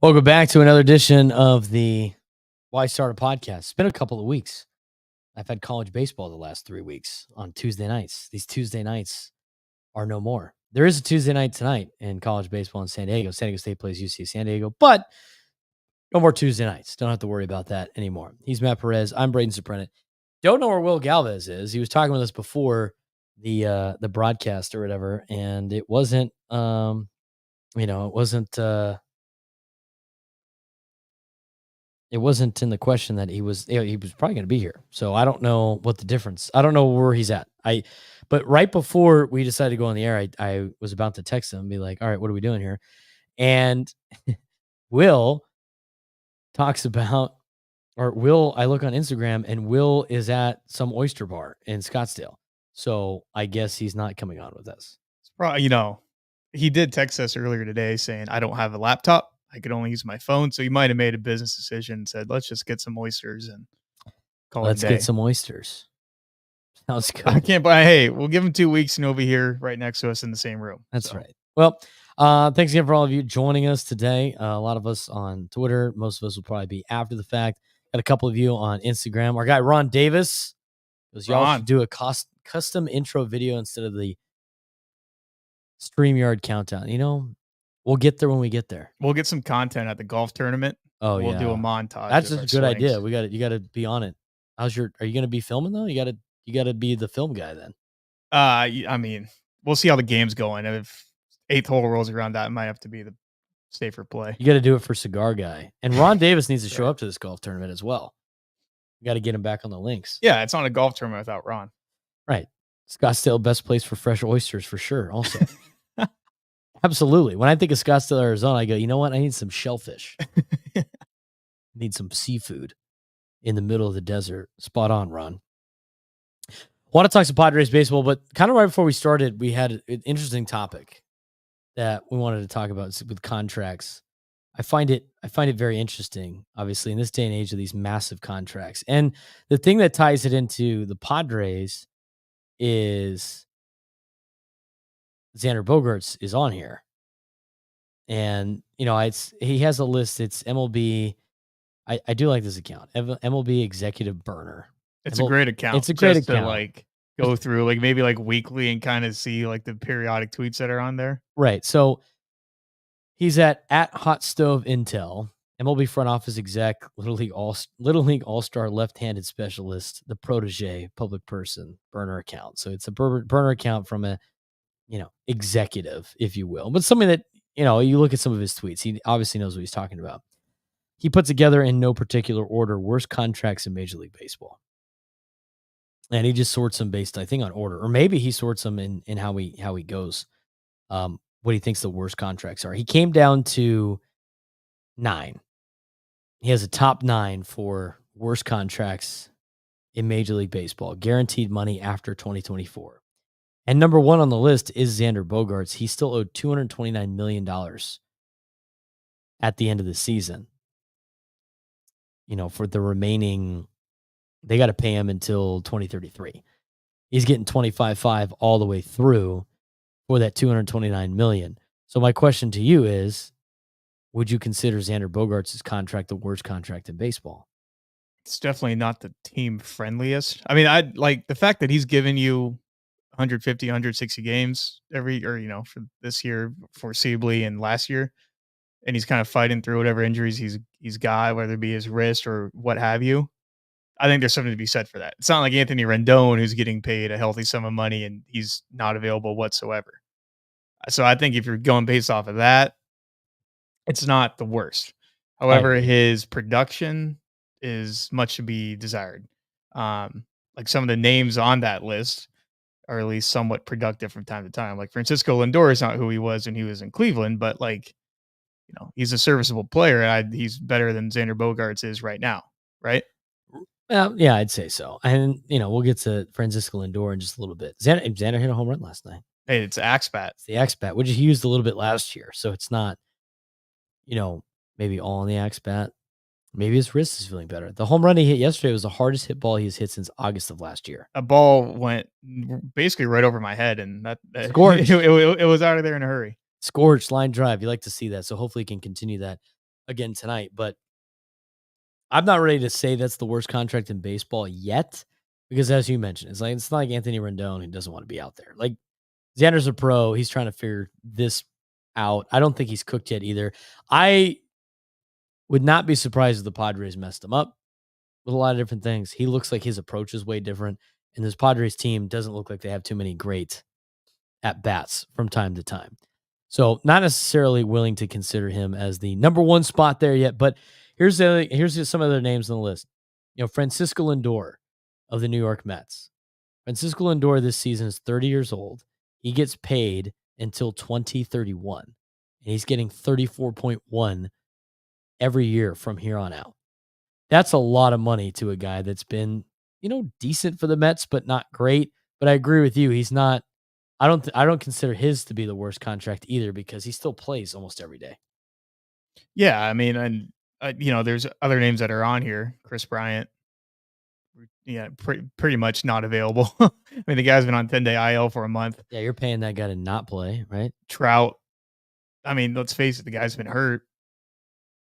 Welcome back to another edition of the Why Start a Podcast. It's been a couple of weeks. I've had college baseball the last 3 weeks on Tuesday nights. These Tuesday nights are no more. There is a Tuesday night tonight in college baseball in San Diego. San Diego State plays UC San Diego, but no more Tuesday nights. Don't have to worry about that anymore. He's Matt Perez. I'm Braden Soprano. Don't know where Will Galvez is. He was talking with us before the broadcast or whatever, and it wasn't it wasn't in the question that he was probably going to be here. So I don't know what the difference. I don't know where he's at. But right before we decided to go on the air, I was about to text him and be like, all right, what are we doing here? And Will talks about, I look on Instagram and Will is at some oyster bar in Scottsdale. So I guess he's not coming on with us. It's probably, he did text us earlier today saying, I don't have a laptop. I could only use my phone. So he might have made a business decision and said, let's just get some oysters and call it a day. Let's get some oysters. Sounds good. I can't buy. Hey, we'll give him 2 weeks and he'll be here right next to us in the same room. That's right. Well, thanks again for all of you joining us today. A lot of us on Twitter. Most of us will probably be after the fact. Got a couple of you on Instagram. Our guy Ron Davis goes, y'all should do a custom intro video instead of the StreamYard countdown. We'll get there when we get there. We'll get some content at the golf tournament. Oh, we'll do a montage. That's a good idea. You got to be on it. Are you going to be filming though? You got to be the film guy then. I mean, we'll see how the game's going. If 8th hole rolls around, that might have to be the safer play. You got to do it for Cigar Guy. And Ron Davis needs to show up to this golf tournament as well. You got to get him back on the links. Yeah, it's on a golf tournament without Ron. Right. Scottsdale, best place for fresh oysters for sure. Also, absolutely. When I think of Scottsdale, Arizona, I go, you know what? I need some shellfish. Need some seafood in the middle of the desert. Spot on, Ron. Want to talk some Padres baseball, but kind of right before we started, we had an interesting topic that we wanted to talk about with contracts. I find it very interesting, obviously, in this day and age of these massive contracts. And the thing that ties it into the Padres is Xander Bogaerts is on here. And, he has a list. It's MLB. I do like this account. MLB Executive Burner. It's a great account. It's a great account. To go through maybe weekly and kind of see the periodic tweets that are on there. Right. So he's at Hot Stove Intel, MLB front office exec, Little League All-Star left-handed specialist, the protege, public person, burner account. So it's a burner account from a, executive, if you will. But something that, you look at some of his tweets, he obviously knows what he's talking about. He put together in no particular order worst contracts in Major League Baseball. And he just sorts them based, I think, on order. Or maybe he sorts them in how he goes. What he thinks the worst contracts are. He came down to 9. He has a top 9 for worst contracts in Major League Baseball, guaranteed money after 2024. And number 1 on the list is Xander Bogaerts. He still owed $229 million at the end of the season. For the remaining, they got to pay him until 2033. He's getting 25.5 all the way through for that $229 million. So my question to you is, would you consider Xander Bogaerts' contract the worst contract in baseball? It's definitely not the team friendliest. I mean, I like the fact that he's given you 150, 160 games for this year foreseeably and last year. And he's kind of fighting through whatever injuries he's got, whether it be his wrist or what have you. I think there's something to be said for that. It's not like Anthony Rendon, who's getting paid a healthy sum of money and he's not available whatsoever. So I think if you're going based off of that, it's not the worst. However, his production is much to be desired. Like some of the names on that list are at least somewhat productive from time to time. Like Francisco Lindor is not who he was when he was in Cleveland, but he's a serviceable player. And he's better than Xander Bogaerts is right now, right? Yeah, I'd say so. And, we'll get to Francisco Lindor in just a little bit. Xander hit a home run last night. Hey, it's Axbat. It's the Axbat, which he used a little bit last year. So it's not, maybe all on the Axbat. Maybe his wrist is feeling better. The home run he hit yesterday was the hardest hit ball he's hit since August of last year. A ball went basically right over my head, and that scorched. It was out of there in a hurry. Scorched line drive. You like to see that. So hopefully he can continue that. again tonight. But I'm not ready to say that's the worst contract in baseball yet, because as you mentioned, it's not like Anthony Rendon who doesn't want to be out there. Like Xander's a pro, he's trying to figure this out. I don't think he's cooked yet either. I would not be surprised if the Padres messed him up with a lot of different things. He looks like his approach is way different, and this Padres team doesn't look like they have too many great at bats from time to time. So not necessarily willing to consider him as the number one spot there yet. But here's just some other names on the list. Francisco Lindor of the New York Mets. Francisco Lindor this season is 30 years old. He gets paid until 2031, and he's getting 34.1 every year from here on out. That's a lot of money to a guy that's been, decent for the Mets, but not great. But I agree with you. He's not. I don't consider his to be the worst contract either, because he still plays almost every day. Yeah, I mean, and there's other names that are on here. Chris Bryant, yeah, pretty much not available. I mean, the guy's been on 10-day IL for a month. Yeah, you're paying that guy to not play, right? Trout, I mean, let's face it, the guy's been hurt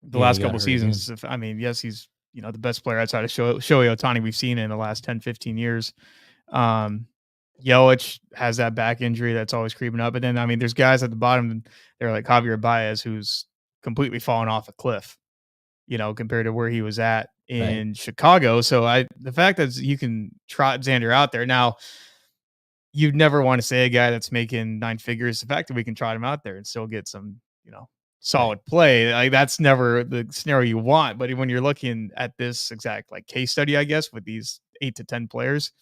the Yeah, he last got couple hurt again. seasons. I mean, yes, he's the best player outside of Shohei Ohtani we've seen in the last 10, 15 years. Um, Yelich has that back injury that's always creeping up. But then, I mean, there's guys at the bottom, they're like Javier Baez, who's completely fallen off a cliff, compared to where he was at Right. in Chicago. So the fact that you can trot Xander out there now, you'd never want to say a guy that's making nine figures. The fact that we can trot him out there and still get some, Right. solid play, like that's never the scenario you want. But when you're looking at this exact like case study, I guess with these 8 to 10 players,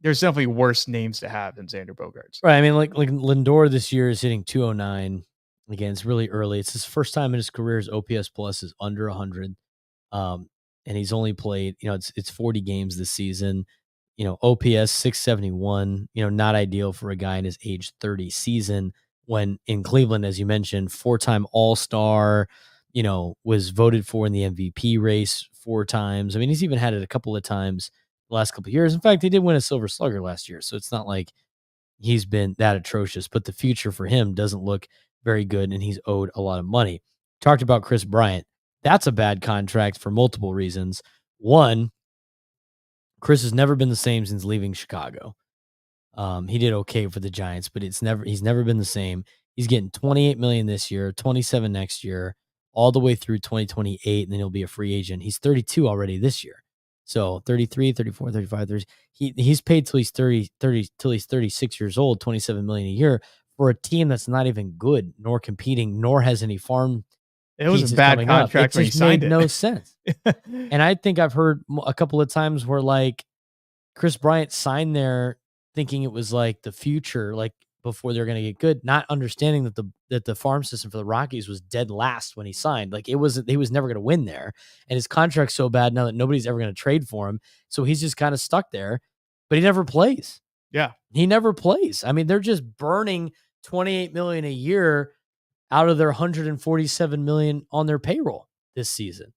there's definitely worse names to have than Xander Bogaerts. Right. I mean, like Lindor this year is hitting 209. Again, it's really early. It's his first time in his career his OPS plus is under 100. Um, and he's only played, it's 40 games this season. OPS 671, not ideal for a guy in his age 30 season, when in Cleveland, as you mentioned, four-time All-Star, was voted for in the MVP race 4 times. I mean, he's even had it a couple of times the last couple of years. In fact, he did win a Silver Slugger last year, so it's not like he's been that atrocious, but the future for him doesn't look very good, and he's owed a lot of money. Talked about Chris Bryant. That's a bad contract for multiple reasons. One, Chris has never been the same since leaving Chicago. He did okay for the Giants, but he's never been the same. He's getting 28 million this year, 27 next year, all the way through 2028, and then he'll be a free agent. He's 32 already this year. So 33, 34, 35, 30. He's paid till he's 30 till he's 36 years old, 27 million a year for a team that's not even good, nor competing, nor has any farm It was a pieces bad coming up. It contract when he just made signed no it. sense. And I think I've heard a couple of times where like Chris Bryant signed there thinking it was like the future, like before they're going to get good, not understanding that the farm system for the Rockies was dead last when he signed. Like he was never going to win there, and his contract's so bad now that nobody's ever going to trade for him. So he's just kind of stuck there, but he never plays. Yeah. He never plays. I mean, they're just burning 28 million a year out of their 147 million on their payroll this season.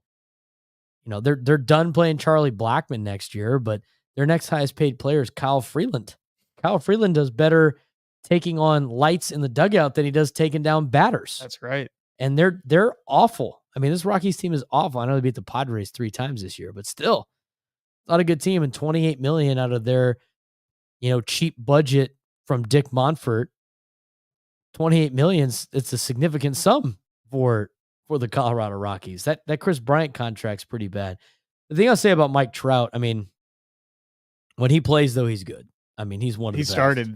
They're done playing Charlie Blackmon next year, but their next highest paid player is Kyle Freeland. Kyle Freeland does better taking on lights in the dugout than he does taking down batters. That's right. And they're awful. I mean, this Rockies team is awful. I know they beat the Padres 3 times this year, but still, not a good team. And 28 million out of their, cheap budget from Dick Monfort, 28 million. It's a significant sum for the Colorado Rockies. That Chris Bryant contract's pretty bad. The thing I'll say about Mike Trout, I mean, when he plays though, he's good. I mean, he's one of the best.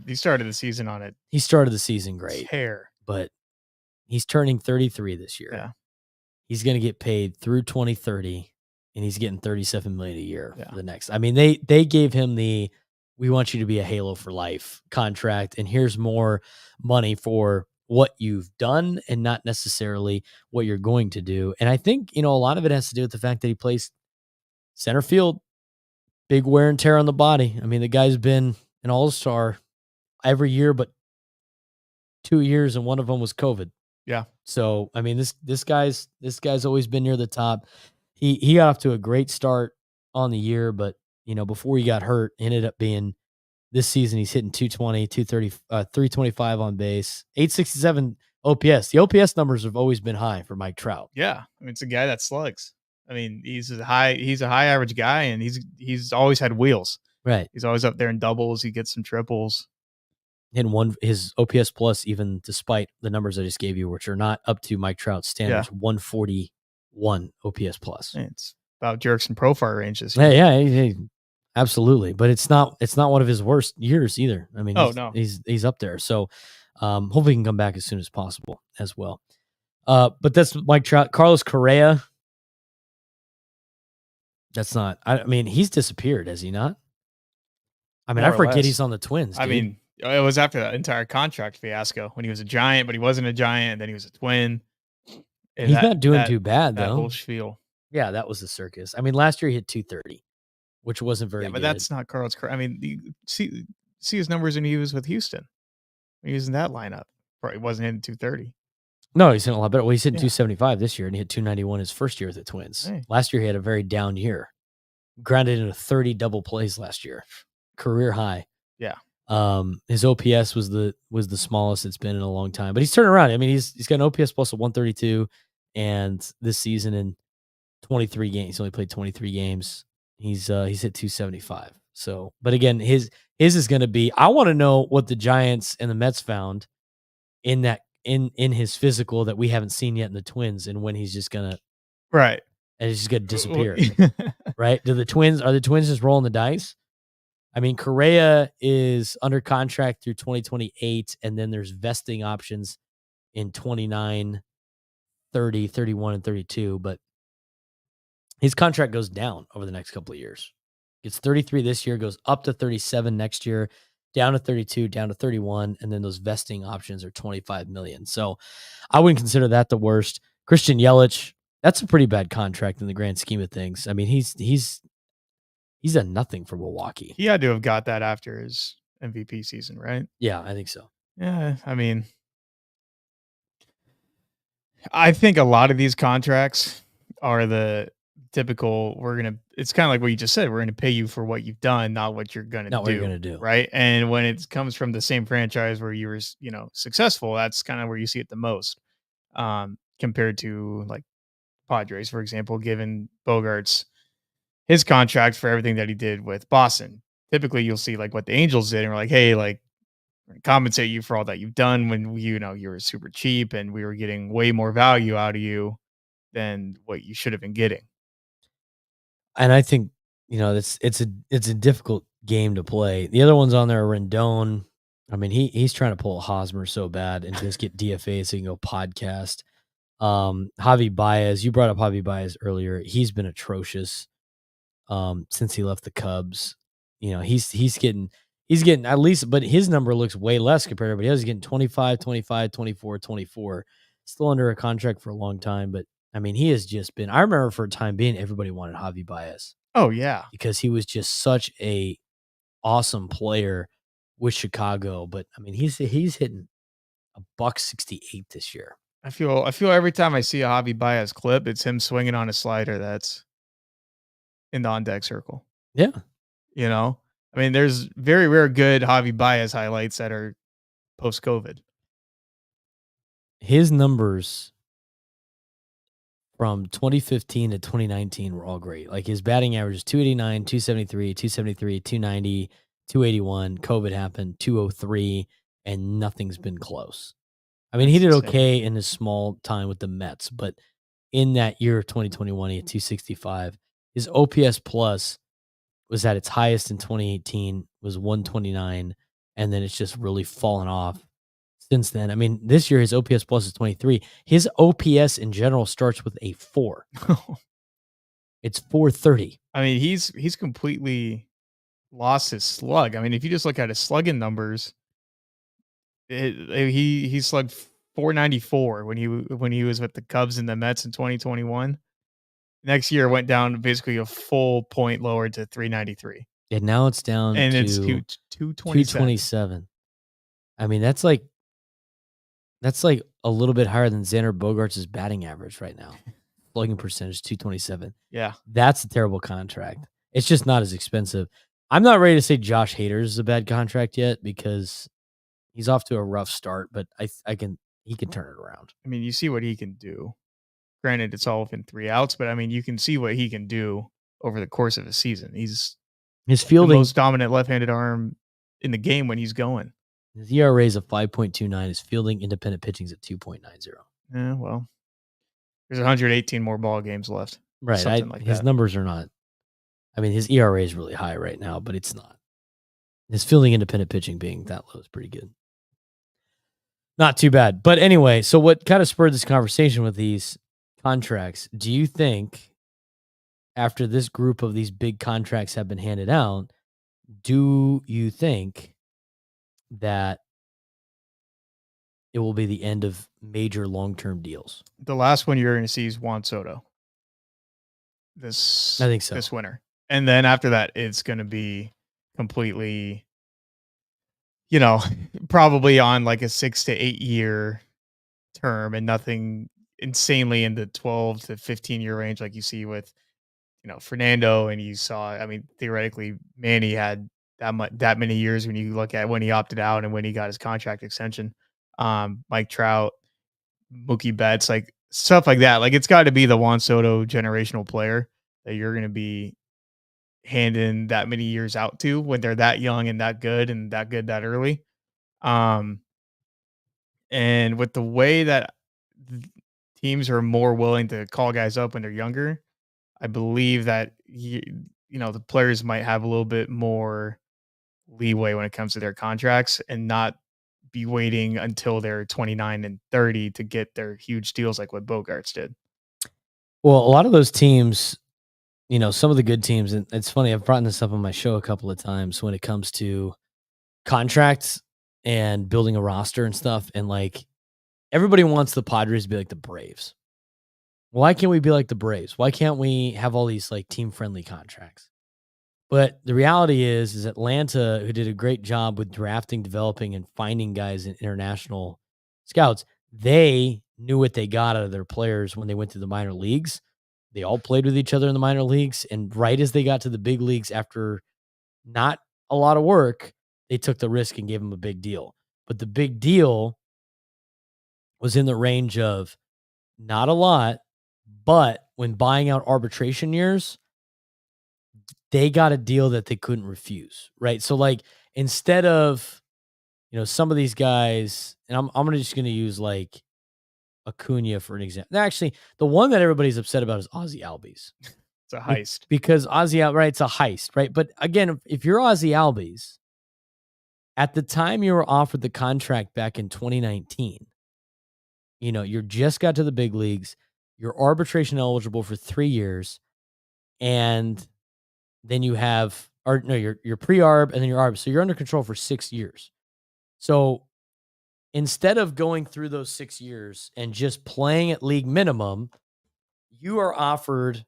He started the season on it. He started the season great, Tear. but he's turning 33 this year. Yeah. He's going to get paid through 2030, and he's getting 37 million a year Yeah. for the next. I mean, they gave him the "we want you to be a Halo for life" contract, and here's more money for what you've done and not necessarily what you're going to do. And I think, a lot of it has to do with the fact that he plays center field, big wear and tear on the body. I mean, the guy's been an all-star every year but 2 years, and one of them was COVID. Yeah. So, I mean, this guy's always been near the top. He got off to a great start on the year, but before he got hurt, ended up being this season he's hitting 220, 230, 325 on base, 867 OPS. The OPS numbers have always been high for Mike Trout. Yeah, I mean, it's a guy that slugs. I mean, he's a high average guy, and he's always had wheels. Right. He's always up there in doubles. He gets some triples. And his OPS plus, even despite the numbers I just gave you, which are not up to Mike Trout's standards, 141 OPS plus. It's about Jerks and Profar range this year. Yeah, yeah, absolutely. But it's not one of his worst years either. I mean, no, he's up there. So hopefully he can come back as soon as possible as well. But that's Mike Trout. Carlos Correa. That's not. I mean, he's disappeared, has he not? I mean, I forget he's on the Twins. Dude. I mean, it was after that entire contract fiasco when he was a Giant, but he wasn't a Giant, and then he was a Twin. He's not doing too bad, though. That whole spiel. Yeah, that was the circus. I mean, last year he hit 230, which wasn't very good. But that's not Carlos Correa. I mean, you see his numbers when he was with Houston. He was in that lineup. He wasn't hitting 230. No, he's hitting a lot better. Well, he's hitting 275 this year, and he hit 291 his first year with the Twins. Hey. Last year he had a very down year. Grounded into 30 double plays last year. Career high. Yeah. His OPS was the smallest it's been in a long time, but he's turning around. I mean, he's got an OPS plus of 132, and this season in 23 games, he's only played 23 games. He's hit 275. So, but again, his is going to be. I want to know what the Giants and the Mets found in that in his physical that we haven't seen yet in the Twins, and when he's just gonna and he's just gonna disappear. Right? Are the Twins just rolling the dice? I mean, Correa is under contract through 2028, and then there's vesting options in 29, 30, 31, and 32. But his contract goes down over the next couple of years. Gets 33 this year, goes up to 37 next year, down to 32, down to 31, and then those vesting options are 25 million. So I wouldn't consider that the worst. Christian Yelich, that's a pretty bad contract in the grand scheme of things. I mean, he's a nothing for Milwaukee. He had to have got that after his MVP season, right? Yeah, I think so. Yeah, I mean, I think a lot of these contracts are the typical, it's kind of like what you just said, we're going to pay you for what you've done, not what you're going to do. Right. And when it comes from the same franchise where you were, successful, that's kind of where you see it the most, compared to like Padres, for example, given Bogarts his contract for everything that he did with Boston. Typically you'll see like what the Angels did and we're like, hey, like compensate you for all that you've done when you were super cheap and we were getting way more value out of you than what you should have been getting. And I think, it's a difficult game to play. The other ones on there are Rendon. I mean, he's trying to pull a Hosmer so bad and just get DFA so he can go podcast. Javi Baez, you brought up Javi Baez earlier. He's been atrocious since he left the Cubs. He's getting at least, but his number looks way less compared to everybody else. He's getting 25, 25, 24, 24. Still under a contract for a long time, but I mean, he has just been. I remember for a time being, everybody wanted Javi Baez. Oh yeah, because he was just such a awesome player with Chicago. But I mean, he's hitting $168 this year. I feel every time I see a Javi Baez clip, it's him swinging on a slider that's in the on deck circle. Yeah, I mean, there's very rare good Javi Baez highlights that are post COVID. His numbers from 2015 to 2019 were all great. Like his batting average is 289, 273, 273, 290, 281. COVID happened, 203, and nothing's been close. I mean, he did okay in his small time with the Mets, but in that year of 2021, he had 265. His OPS plus was at its highest in 2018, was 129, and then it's just really fallen off since then. I mean, this year his OPS plus is 23. His OPS in general starts with a 4. It's 430. I mean, he's completely lost his slug. I mean, if you just look at his slugging numbers, he slugged 494 when he was with the Cubs and the Mets in 2021. Next year went down basically a full point lower to 393. And now it's down and to it's 227. I mean, that's like a little bit higher than Xander Bogaerts' batting average right now. Slugging percentage 227. Yeah. That's a terrible contract. It's just not as expensive. I'm not ready to say Josh Hader is a bad contract yet because he's off to a rough start, but he can turn it around. I mean, you see what he can do. Granted, it's all within 3 outs, but I mean, you can see what he can do over the course of a season. He's His the fielding, most dominant left-handed arm in the game when he's going. his ERA is a 5.29. His fielding independent pitching is at 2.90. Yeah, well, there's 118 more ball games left. Right. Something like His that. numbers are not. I mean, his ERA is really high right now, but it's not. His fielding independent pitching being that low is pretty good. Not too bad. But anyway, so what kind of spurred this conversation with these contracts? Do you think after this group of these big contracts have been handed out, do you think that it will be the end of major long-term deals? The last one you're going to see is Juan Soto. I think so. This winter. And then after that, it's going to be completely, probably on like a 6 to 8 year term and nothing insanely in the 12 to 15 year range like you see with, Fernando. And you saw, I mean, theoretically, Manny had that many years when you look at when he opted out and when he got his contract extension. Mike Trout, Mookie Betts, like stuff like that. Like it's got to be the Juan Soto generational player that you're going to be handing that many years out to when they're that young and that good that early. Um, and with the way that teams are more willing to call guys up when they're younger, I believe that the players might have a little bit more leeway when it comes to their contracts and not be waiting until they're 29 and 30 to get their huge deals like what Bogarts did. Well, a lot of those teams, some of the good teams, and it's funny, I've brought this up on my show a couple of times when it comes to contracts and building a roster and stuff. And like everybody wants the Padres to be like the Braves. Why can't we be like the Braves? Why can't we have all these like team friendly contracts? But the reality is Atlanta, who did a great job with drafting, developing, and finding guys in international scouts, they knew what they got out of their players when they went to the minor leagues. They all played with each other in the minor leagues. And right as they got to the big leagues after not a lot of work, they took the risk and gave them a big deal. But the big deal was in the range of not a lot, but when buying out arbitration years, they got a deal that they couldn't refuse, right? So like instead of, some of these guys, and I'm just going to use like Acuna for an example. Actually, the one that everybody's upset about is Ozzy Albies. It's a heist. Because right, it's a heist, right? But again, if you're Ozzy Albies, at the time you were offered the contract back in 2019, you just got to the big leagues, you're arbitration eligible for 3 years, and then you have, or no, you're pre-arb and then you're arb. So you're under control for 6 years. So instead of going through those 6 years and just playing at league minimum, you are offered,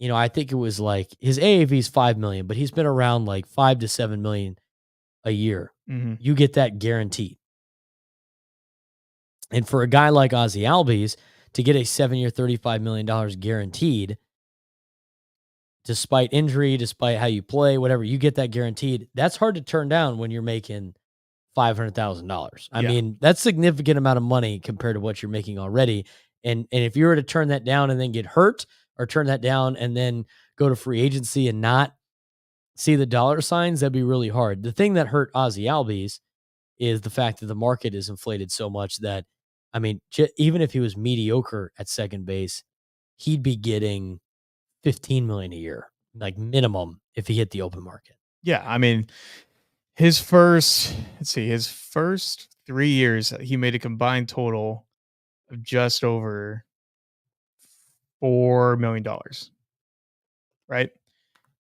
I think it was like his AAV is 5 million, but he's been around like 5 to 7 million a year. Mm-hmm. You get that guaranteed. And for a guy like Ozzy Albies to get a 7-year, $35 million guaranteed, despite injury, despite how you play, whatever, you get that guaranteed. That's hard to turn down when you're making $500,000. I mean, that's a significant amount of money compared to what you're making already. And if you were to turn that down and then get hurt, or turn that down and then go to free agency and not see the dollar signs, that'd be really hard. The thing that hurt Ozzy Albies is the fact that the market is inflated so much that, I mean, even if he was mediocre at second base, he'd be getting $15 million a year, like minimum, if he hit the open market. Yeah, I mean, his first 3 years, he made a combined total of just over $4 million. Right.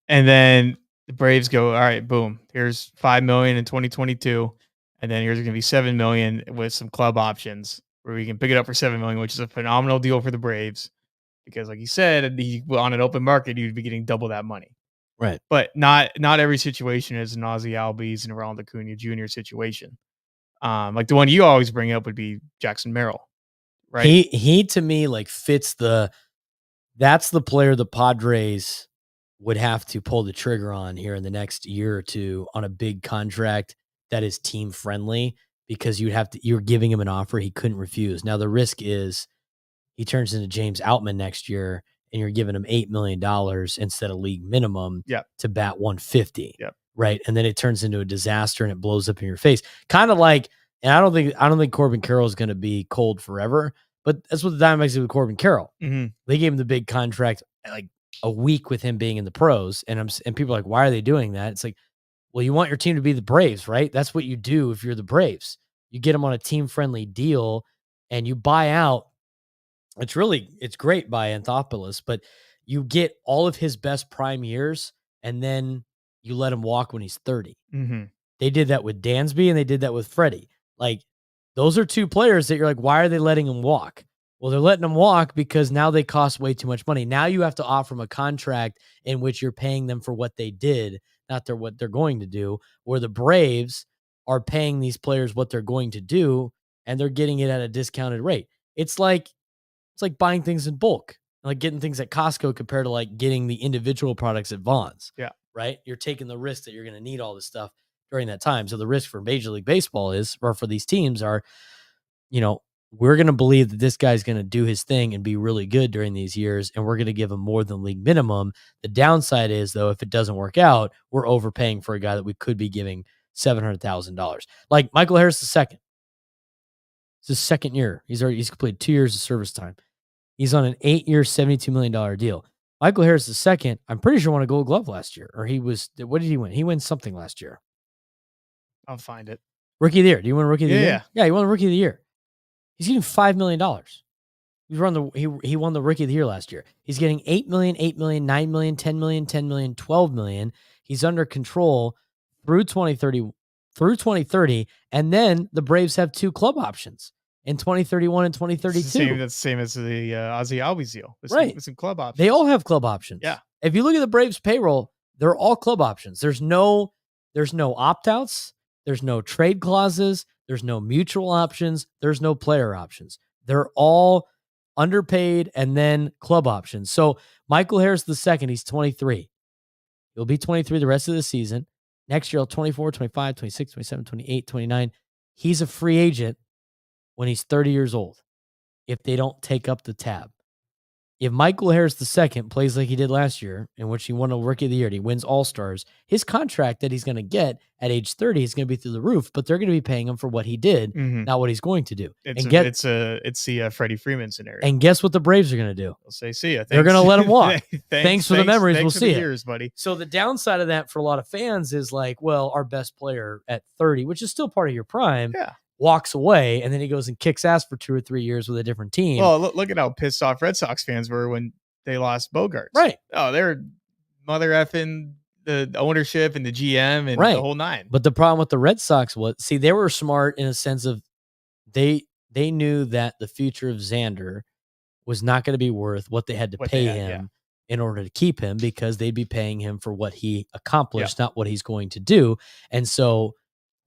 And then the Braves go, all right, boom, here's 5 million in 2022. And then here's going to be 7 million with some club options where we can pick it up for 7 million, which is a phenomenal deal for the Braves. Because like you said, on an open market, you'd be getting double that money. Right. But not every situation is an Ozzy Albies and Ronald Acuna Jr. situation. Like the one you always bring up would be Jackson Merrill. Right. He to me like fits that's the player the Padres would have to pull the trigger on here in the next year or two on a big contract that is team friendly, because you're giving him an offer he couldn't refuse. Now the risk is he turns into James Outman next year and you're giving him $8 million instead of league minimum Yep. to bat 150. Yep. Right. And then it turns into a disaster and it blows up in your face. Kind of like, and I don't think Corbin Carroll is going to be cold forever, but that's what the Diamondbacks did with Corbin Carroll. Mm-hmm. They gave him the big contract like a week with him being in the pros. And people are like, why are they doing that? It's like, well, you want your team to be the Braves, right? That's what you do if you're the Braves. You get them on a team-friendly deal and you buy out. It's great by Anthopoulos, but you get all of his best prime years and then you let him walk when he's 30. Mm-hmm. They did that with Dansby and they did that with Freddie. Like, those are two players that you're like, why are they letting him walk? Well, they're letting him walk because now they cost way too much money. Now you have to offer them a contract in which you're paying them for what they did, not what they're going to do, where the Braves are paying these players what they're going to do, and they're getting it at a discounted rate. It's like buying things in bulk, like getting things at Costco compared to like getting the individual products at Vons. Yeah. Right. You're taking the risk that you're going to need all this stuff during that time. So the risk for Major League Baseball or for these teams are, we're going to believe that this guy's going to do his thing and be really good during these years, and we're going to give him more than league minimum. The downside is, though, if it doesn't work out, we're overpaying for a guy that we could be giving $700,000. Like Michael Harris II. It's his second year. He's completed 2 years of service time. He's on an 8-year, $72 million deal. Michael Harris II, I'm pretty sure won a Gold Glove last year, or what did he win? He won something last year. I'll find it. Rookie of the year. Do you win Rookie of the year? Yeah. Yeah, he won the Rookie of the year. He's getting $5 million. He won the Rookie of the Year last year. He's getting $8 million, $8 million, $9 million, $10 million, $10 million, $12 million. He's under control through 2030, and then the Braves have 2 club options in 2031 and 2032. That's the same as the Ozzie Albies deal. Right. With some club options. They all have club options. Yeah. If you look at the Braves payroll, they're all club options. There's no opt-outs. There's no trade clauses. There's no mutual options. There's no player options. They're all underpaid and then club options. So Michael Harris II, he's 23. He'll be 23 the rest of the season. Next year, 24, 25, 26, 27, 28, 29. He's a free agent when he's 30 years old if they don't take up the tab. If Michael Harris II plays like he did last year, in which he won a Rookie of the Year and he wins All-Stars, his contract that he's going to get at age 30 is going to be through the roof, but they're going to be paying him for what he did, not what he's going to do. It's the Freddie Freeman scenario. And guess what the Braves are going to do? They'll say, see ya. They're going to let him walk. Thanks for the memories. Thanks we'll for see the it. years, buddy. So the downside of that for a lot of fans is like, well, our best player at 30, which is still part of your prime, walks away, and then he goes and kicks ass for 2 or 3 years with a different team. Well, look at how pissed off Red Sox fans were when they lost Bogarts. Right. Oh, they're mother effing the ownership and the GM and the whole nine. But the problem with the Red Sox was, they were smart in a sense of they knew that the future of Xander was not going to be worth what they had to pay him in order to keep him, because they'd be paying him for what he accomplished, not what he's going to do. And so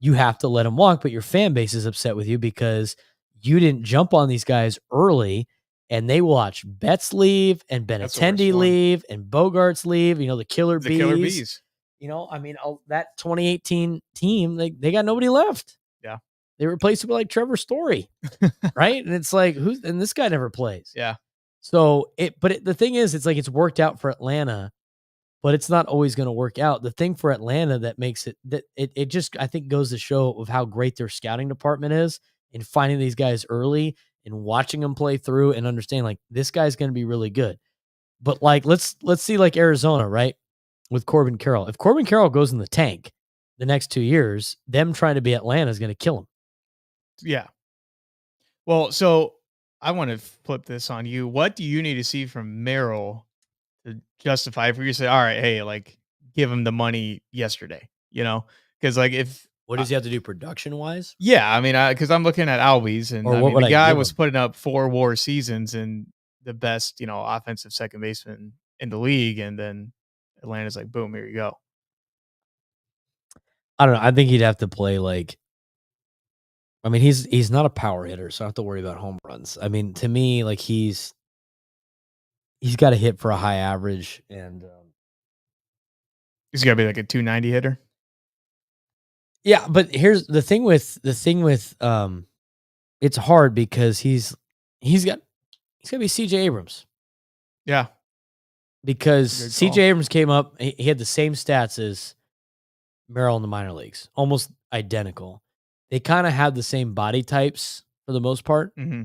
you have to let him walk, but your fan base is upset with you because you didn't jump on these guys early. And they watch Betts leave and Benintendi leave and Bogarts leave. The Killer Bees. That 2018 team, they got nobody left. Yeah. They replaced people like Trevor Story, right? And it's like, and this guy never plays. Yeah. So the thing is, it's like it's worked out for Atlanta, but it's not always going to work out. The thing for Atlanta that makes it just, I think, goes to show of how great their scouting department is in finding these guys early and watching them play through and understand like this guy's going to be really good. But like, let's see like Arizona, right? With Corbin Carroll. If Corbin Carroll goes in the tank the next 2 years, them trying to be Atlanta is going to kill him. Yeah. Well, so I want to flip this on you. What do you need to see from Merrill to justify for you to say, all right, hey, like give him the money yesterday, because like if, what does he have to do production-wise? Yeah, I mean, because I'm looking at Albies, and the guy was putting up 4 WAR seasons and the best, offensive second baseman in the league, and then Atlanta's like, boom, here you go. I don't know. I think he'd have to play like. I mean, he's not a power hitter, so I don't have to worry about home runs. I mean, to me, like he's got to hit for a high average, and he's got to be like a 290 hitter. Yeah, but here's the thing with it's hard because he's got he's gonna be CJ Abrams. Yeah, Because it's a good CJ call. Abrams came up, he had the same stats as Merrill in the minor leagues, almost identical. They kind of have the same body types for the most part. Hmm.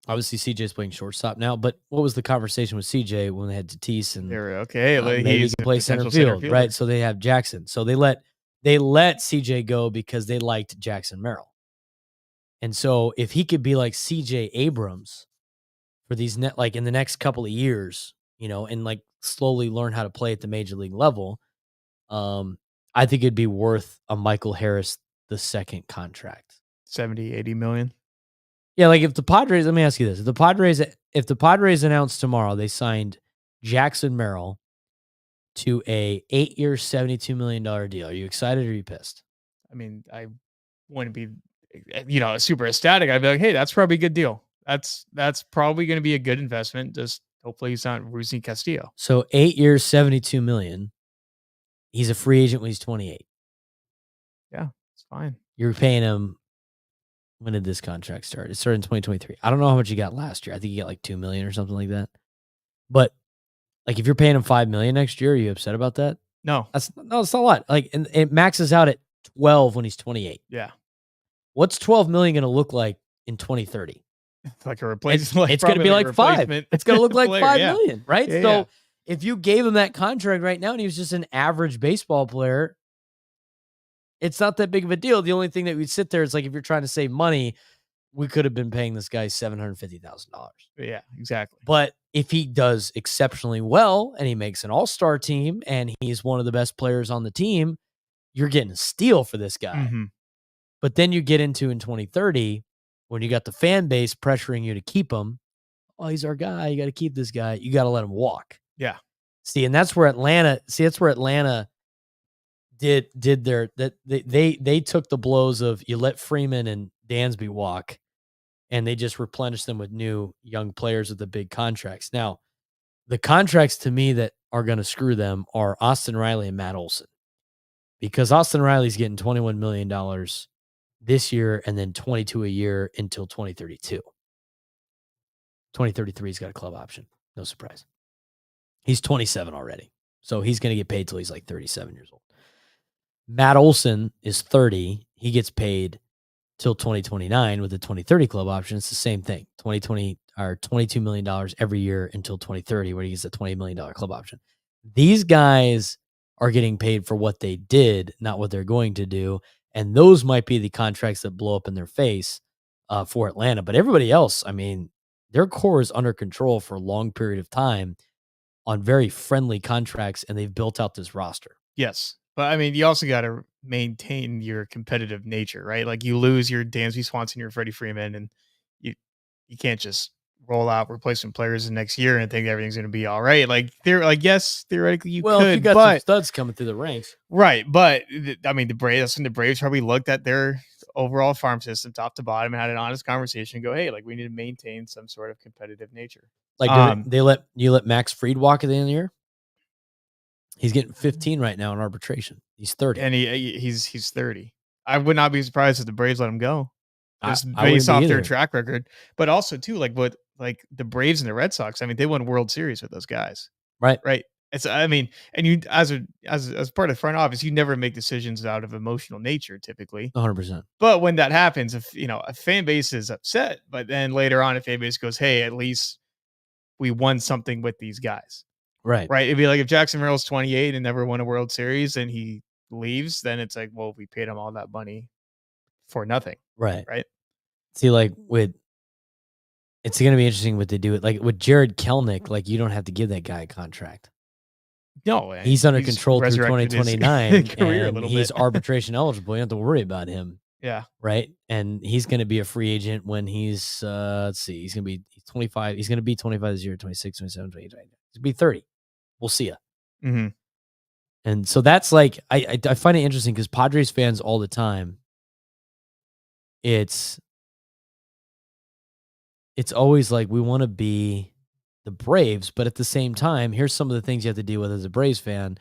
Obviously, CJ's playing shortstop now, but what was the conversation with CJ when they had Tatis and They're okay. maybe he He's can a play center potential center field, right? fielder. So they have Jackson. So they let CJ go because they liked Jackson Merrill. And so if he could be like CJ Abrams for these net like in the next couple of years, and like slowly learn how to play at the major league level, I think it'd be worth a Michael Harris the second contract. 70, 80 million. Yeah, like if the Padres, let me ask you this: if the Padres announced tomorrow they signed Jackson Merrill to a 8-year, $72 million deal, are you excited or are you pissed? I mean, I wouldn't be, super ecstatic. I'd be like, hey, that's probably a good deal. That's probably going to be a good investment. Just hopefully he's not Rusney Castillo. So 8 years, 72 million. He's a free agent when he's 28. Yeah, it's fine. You're paying him. When did this contract start? It started in 2023. I don't know how much he got last year. I think he got like 2 million or something like that. But like, if you're paying him 5 million next year, are you upset about that? No, It's not a lot. Like, and it maxes out at 12 when he's 28. yeah, What's 12 million going to look like in 2030? like a It, replacement, like it's going to probably be like a like five. replacement It's going to look like player. five Yeah, million, right? yeah, yeah. So if you gave him that contract right now and he was just an average baseball player, it's not that big of a deal. The only thing that we'd sit there is like, if you're trying to save money, we could have been paying this guy $750,000. Yeah, exactly. But if he does exceptionally well and he makes an all-star team and he's one of the best players on the team, you're getting a steal for this guy. Hmm. But then you get into in 2030 when you got the fan base pressuring you to keep him. Oh, he's our guy. You got to keep this guy. You got to let him walk. Yeah. See, and that's where Atlanta did their that they took the blows of you let Freeman and Dansby walk and they just replenished them with new young players with the big contracts. Now, the contracts to me that are going to screw them are Austin Riley and Matt Olson, because Austin Riley's getting $21 million this year and then 22 a year until 2032. 2033, he's got a club option. No surprise. He's 27 already. So he's going to get paid till he's like 37 years old. Matt Olson is 30. He gets paid till 2029 with the 2030 club option. It's the same thing. 2020 or $22 million every year until 2030, where he gets a $20 million club option. These guys are getting paid for what they did, not what they're going to do. And those might be the contracts that blow up in their face for Atlanta. But everybody else, I mean, their core is under control for a long period of time on very friendly contracts, and they've built out this roster. Yes. But I mean, you also got to maintain your competitive nature, right? Like you lose your Dansby Swanson, your Freddie Freeman, and you you can't just roll out replacement players the next year and think everything's going to be all right. Like they're like, yes, theoretically you Well, if you could, got some but studs coming through the ranks, right. But I mean, the Braves, that's when the Braves probably looked at their overall farm system top to bottom and had an honest conversation and go, hey, like we need to maintain some sort of competitive nature. like, do Um, you let Max Fried walk at the end of the year? He's getting 15 right now in arbitration. He's 30. and he's 30. I would not be surprised if the Braves let him go. I, Just I wouldn't based be off their either. track record, but also too like the Braves and the Red Sox. I mean, they won World Series with those guys, Right. right? It's I mean, and you as part of the front office, you never make decisions out of emotional nature typically. 100%. But when that happens, if a fan base is upset, but then later on, a fan base goes, "Hey, at least we won something with these guys," Right. right? It'd be like if Jackson Merrill's 28 and never won a World Series and he leaves, then it's like, well, we paid him all that money for nothing, Right. right? See, like, it's going to be interesting what they do. Like with Jared Kelnick, like, you don't have to give that guy a contract. No, He's under he's control through resurrected his 2029 career a and little he's bit. arbitration eligible. You don't have to worry about him. Yeah. Right. And he's going to be a free agent when he's, let's see, he's 25. He's going to be 25 this year, 26, 27, 28. He's going to be 30. We'll see ya. Mhm. And so that's like, I find it interesting because Padres fans all the time, it's always like we want to be the Braves, but at the same time, here's some of the things you have to deal with as a Braves fan.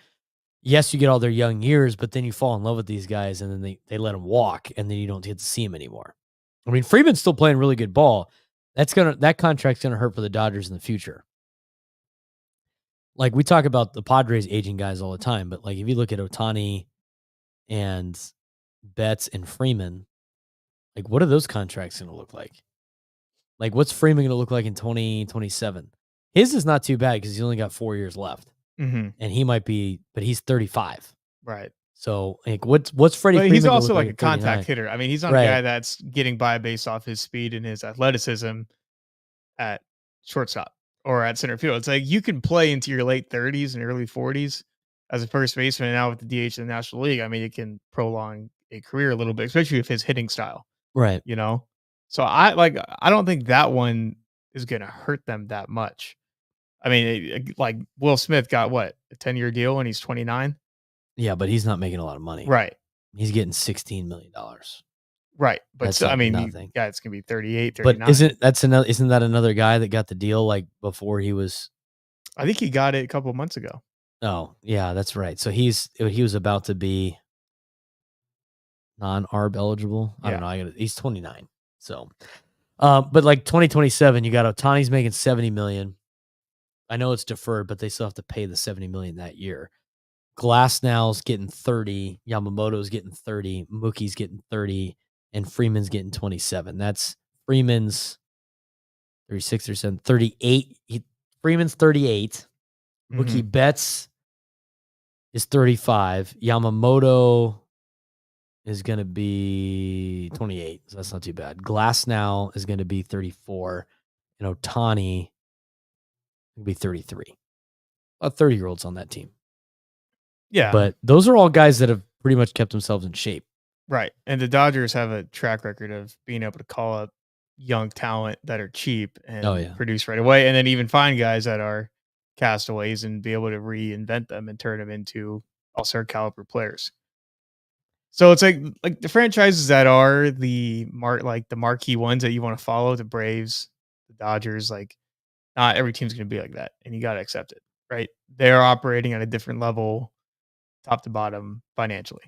yes, you get all their young years, but then you fall in love with these guys and then they let them walk and then you don't get to see them anymore. I mean, Freeman's still playing really good ball. That contract's gonna hurt for the Dodgers in the future. Like we talk about the Padres aging guys all the time, but like if you look at Otani and Betts and Freeman, like what are those contracts gonna look like? Like what's Freeman gonna look like in 2027? His is not too bad because he's only got 4 years left. Mhm. And he might be, but he's 35. Right. So like what's Freddie But he's Freeman gonna also look like like a at contact 39? hitter. I mean, he's not a guy Right. that's getting by based off his speed and his athleticism at shortstop or at center field. It's like you can play into your late 30s and early 40s as a first baseman. And now with the DH in the National League, I mean, it can prolong a career a little bit, especially with his hitting style, Right. you know? So I don't think that one is going to hurt them that much. I mean, like Will Smith got what, a 10-year deal when he's 29? Yeah, but he's not making a lot of money. Right. He's getting $16 million. Right. But That's so, I like mean, nothing. yeah, it's going to be 38, But 39. isn't that another guy that got the deal like before he was? I think he got it a couple of months ago. Oh, yeah, that's right. So he was about to be non-ARB eligible. I don't Yeah. know. He's 29. So, but like 2027, you got Otani's making 70 million. I know it's deferred, but they still have to pay the 70 million that year. Glasnow's getting 30, Yamamoto's getting 30, Mookie's getting 30, and Freeman's getting 27. That's Freeman's 36 or 7, 38. Freeman's 38. Mhm. Mookie Betts is 35. Yamamoto is going to be 28. So that's not too bad. Glasnow is going to be 34. And Otani will be 33. About 30-year-olds on that team. Yeah. But those are all guys that have pretty much kept themselves in shape. Right. And the Dodgers have a track record of being able to call up young talent that are cheap Oh, and yeah. produce right away, and then even find guys that are castaways and be able to reinvent them and turn them into all-star caliber players. So it's like the franchises that are the marquee ones that you want to follow, the Braves, the Dodgers, like not every team's going to be like that, and you got to accept it, right? They're operating at a different level, top to bottom, financially.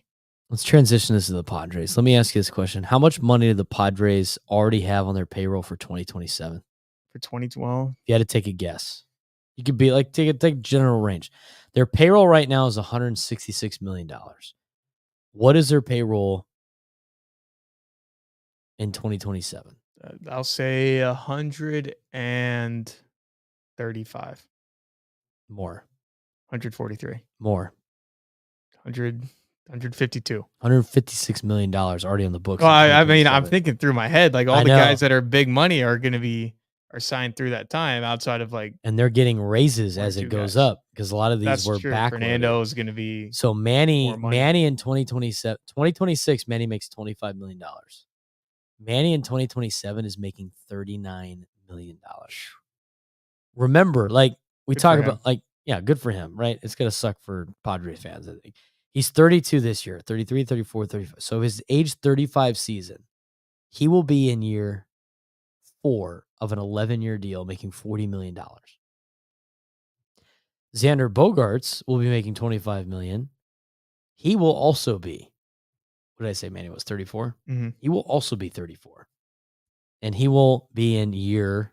Let's transition this to the Padres. Let me ask you this question. How much money do the Padres already have on their payroll for 2027? If For 2012, you had to take a guess, you could be like, take general range. Their payroll right now is $166 million. What is their payroll in 2027? I'll say 135, More, 143, more. 100, 152. $156 million already on the books Well, in I mean, I'm 2027. thinking through my head, like all I the guys know. that are big money are going to are signed through that time outside of like And they're getting raises one or as it two goes guys. up because a lot of these That's were true. backloaded. Fernando is going to be So more money. Manny in 2027, 2026, Manny makes $25 million. Manny in 2027 is making $39 million. Remember, like we Good for talk him. about, like, yeah, good for him, right? It's going to suck for Padres fans. I think. He's 32 this year, 33, 34, 35. So his age 35 season, he will be in year 4 of an 11-year deal making $40 million. Xander Bogaerts will be making $25 million. He will also be, what did I say Manny was, 34? Hmm. He will also be 34. And he will be in year,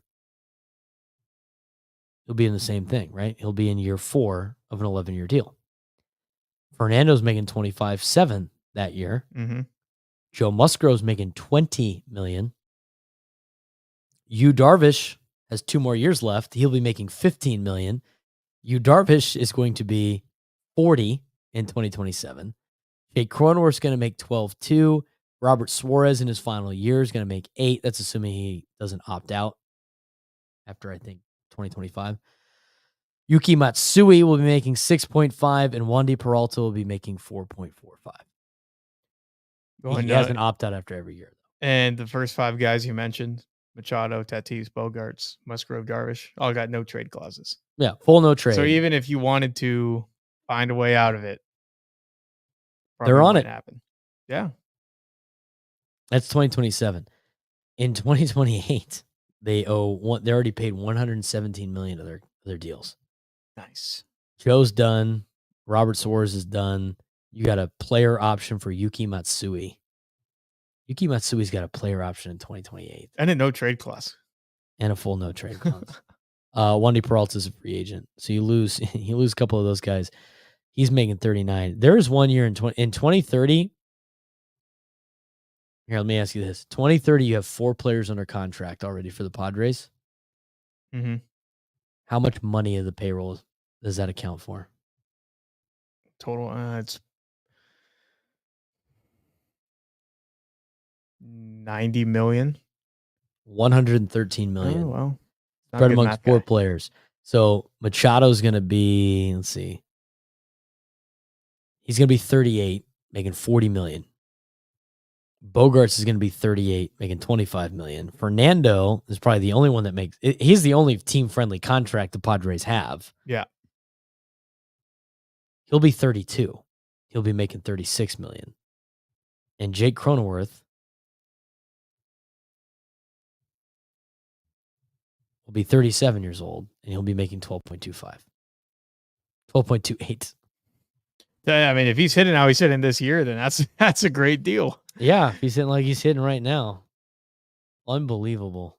he'll be in the same thing, right? He'll be in year 4 of an 11-year deal. Fernando's making 25.7 that year. Hmm. Joe Musgrove's making 20 million. Yu Darvish has 2 more years left. He'll be making 15 million. Yu Darvish is going to be 40 in 2027. Jake Cronenworth's going to make 12.2. Robert Suarez in his final year is going to make 8. That's assuming he doesn't opt out after, I think, 2025. Yuki Matsui will be making 6.5, and Wandy Peralta will be making 4.45. Going He has an opt out after every year, though. and the first five guys you mentioned, Machado, Tatis, Bogarts, Musgrove, Darvish, all got no trade clauses. Yeah, full no So trade. even if you wanted to find a way out of it, They're probably on wouldn't it. happen. Yeah. That's 2027. In 2028, they already paid $117 million of their deals. Nice. Joe's done. Robert Suarez is done. You got a player option for Yuki Matsui. Yuki Matsui's got a player option in 2028 And a no trade clause. and a full no trade clause. Wandy Peralta's a free agent, so you lose you lose a couple of those guys. He's making 39. There's 1 year in 2030. Here, let me ask you this: 2030, you have 4 players under contract already for the Padres. Mhm. How much money of the payroll does that account for? Total, it's 90 million. 113 Oh, million well. Not a spread good amongst math 4 guy. players. So Machado's going to be, let's see, he's going to be 38, making 40 million. Bogarts is going to be 38, making 25 million. Fernando is probably the only one that makes it. He's the only team friendly contract the Padres have. Yeah. He'll be 32. He'll be making 36 million. And Jake Cronenworth will be 37 years old and he'll be making 12.25. 12.28. I mean, if he's hitting how he's hitting this year, then that's a great deal. Yeah, if he's hitting like he's hitting right now. Unbelievable.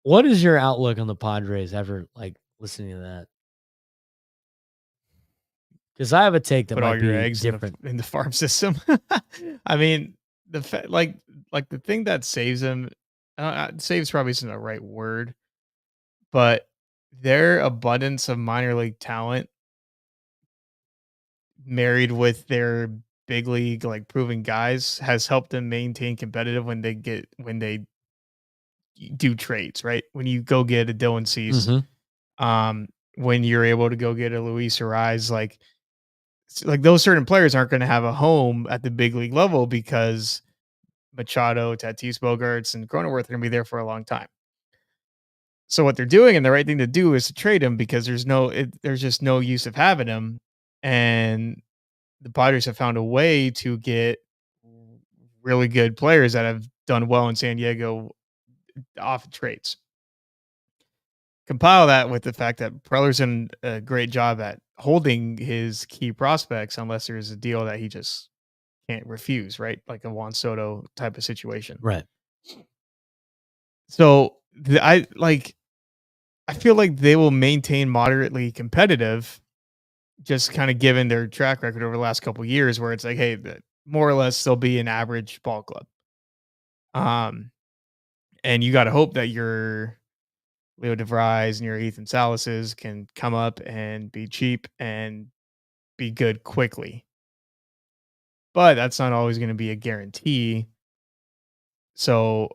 What is your outlook on the Padres after like listening to that? Because I have a take that Put all might your be eggs different. in the farm system. I mean, like the thing that saves him, saves probably isn't the right word, but their abundance of minor league talent married with their big league like proven guys has helped them maintain competitive when they do trades, right? When you go get a Dylan Cease, Mhm. um, when you're able to go get a Luis Arise, like those certain players aren't going to have a home at the big league level because Machado, Tatis, Bogarts, and Cronenworth are going to be there for a long time. So what they're doing and the right thing to do is to trade him because there's just no use of having him, and the Padres have found a way to get really good players that have done well in San Diego off of trades. Compile that with the fact that Preller's done a great job at holding his key prospects unless there's a deal that he just can't refuse, right? Like a Juan Soto type of situation. Right. So I feel like they will maintain moderately competitive, just kind of given their track record over the last couple of years, where it's like, hey, more or less they'll be an average ball club. And you got to hope that your Leo DeVries and your Ethan Salases can come up and be cheap and be good quickly. But that's not always going to be a guarantee. So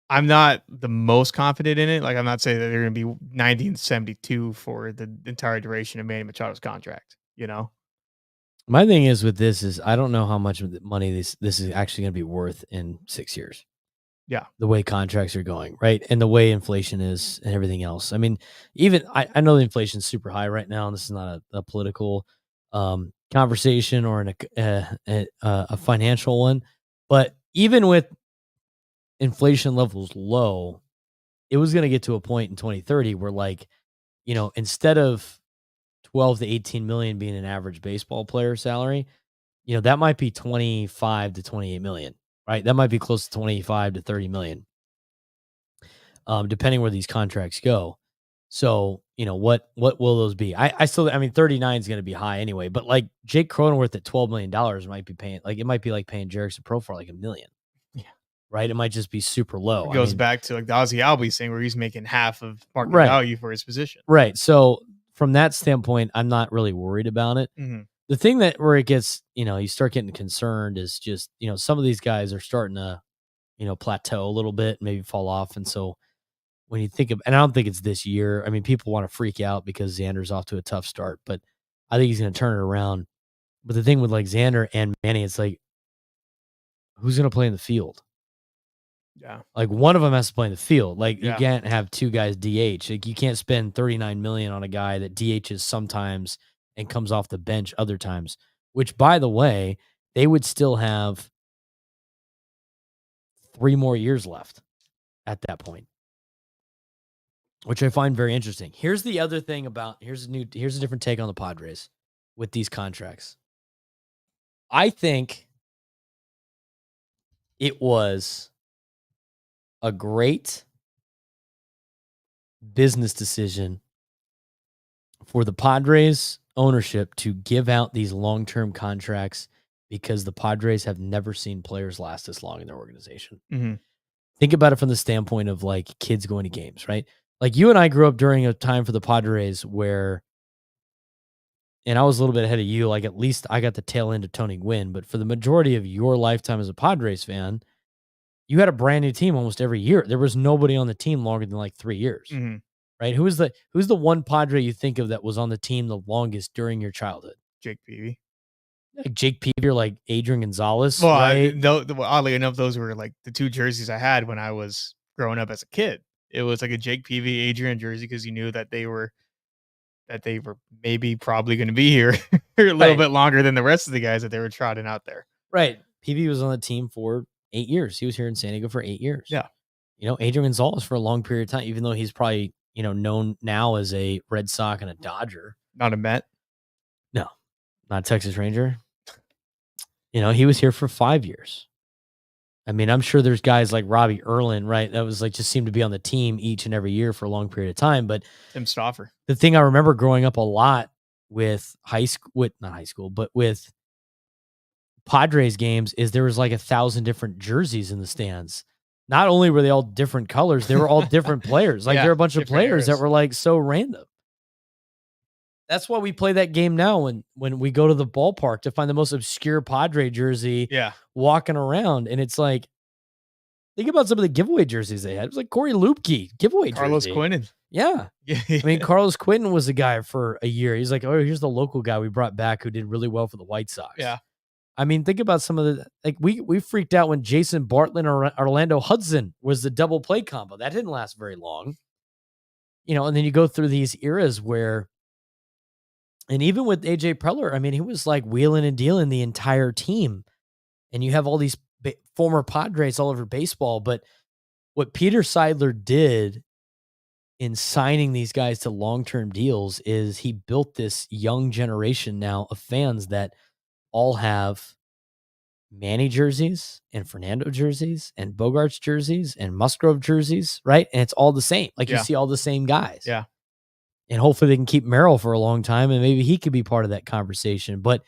I'm not the most confident in it. Like, I'm not saying that they're going to be 90 and 72 for the entire duration of Manny Machado's contract, you know? My thing is with this is I don't know how much of the money this is actually going to be worth in 6 years. Yeah. The way contracts are going, right? And the way inflation is and everything else. I mean, even I know the inflation's super high right now, and this is not a political conversation or a financial one, but even with inflation levels low, it was going to get to a point in 2030 where like, instead of 12 to 18 million being an average baseball player salary, that might be 25 to 28 million, right? That might be close to 25 to 30 million, depending where these contracts go. So, what will those be? I mean, 39 is going to be high anyway, but like Jake Cronenworth at $12 million might be paying, like, it might be like paying Jerickson Pro for like $1 million, Yeah. right? It might just be super low. It I goes mean, back to like the Ozzy Albies thing where he's making half of market right, value for his position. right. So, from that standpoint, I'm not really worried about it. Mhm. The thing that where it gets, you start getting concerned is just, some of these guys are starting to, plateau a little bit, maybe fall off. And so when you think of, and I don't think it's this year. I mean, people want to freak out because Xander's off to a tough start, but I think he's going to turn it around. But the thing with like Xander and Manny, it's like, who's going to play in the field? Yeah. Like one of them has to play in the field. Like you Yeah. can't have 2 guys DH. Like you can't spend 39 million on a guy that DHs sometimes and comes off the bench other times, which by the way, they would still have 3 more years left at that point, which I find very interesting. Here's a different take on the Padres. with these contracts. I think it was a great business decision for the Padres ownership to give out these long-term contracts because the Padres have never seen players last this long in their organization. Mhm. Think about it from the standpoint of like kids going to games, right? Like you and I grew up during a time for the Padres where, and I was a little bit ahead of you, like at least I got the tail end of Tony Gwynn, but for the majority of your lifetime as a Padres fan, you had a brand new team almost every year. There was nobody on the team longer than like 3 years, Mhm. right? Who's the one Padre you think of that was on the team the longest during your childhood? Jake Peavy. Like Jake Peavy or like Adrian Gonzalez, Well, right? oddly enough, those were like the 2 jerseys I had when I was growing up as a kid. It was like a Jake Peavy, Adrian jersey because you knew that they were maybe probably gonna be here a little Right. bit longer than the rest of the guys that they were trotting out there. Right. Peavy was on the team for 8 years. He was here in San Diego for 8 years. Yeah. Adrian Gonzalez for a long period of time, even though he's probably, known now as a Red Sox and a Dodger. Not a Met. No, not a Texas Ranger. He was here for 5 years. I mean, I'm sure there's guys like Robbie Erlin, right? That was like just seemed to be on the team each and every year for a long period of time. But Tim Stauffer. the thing I remember growing up a lot with not high school, but with Padres games is there was like 1,000 different jerseys in the stands. Not only were they all different colors, they were all different players. Like Yeah, there are a bunch of different players that eras. were like so random. That's why we play that game now when we go to the ballpark to find the most obscure Padre jersey Yeah. walking around. And it's like, think about some of the giveaway jerseys they had. It was like Corey Lupke, giveaway Carlos jersey. Quinnen. Yeah. Yeah. I mean, Carlos Quinton was the guy for a year. He's like, oh, here's the local guy we brought back who did really well for the White Sox. Yeah. I mean, think about some of the like we freaked out when Jason Bartlett or Orlando Hudson was the double play combo. That didn't last very long. And then you go through these eras where, and even with AJ Preller, I mean, he was like wheeling and dealing the entire team. And you have all these former Padres all over baseball. But what Peter Seidler did in signing these guys to long-term deals is he built this young generation now of fans that all have Manny jerseys and Fernando jerseys and Bogarts jerseys and Musgrove jerseys, right? And it's all the same. Like you Yeah. see all the same guys. Yeah. And hopefully they can keep Merrill for a long time and maybe he could be part of that conversation. But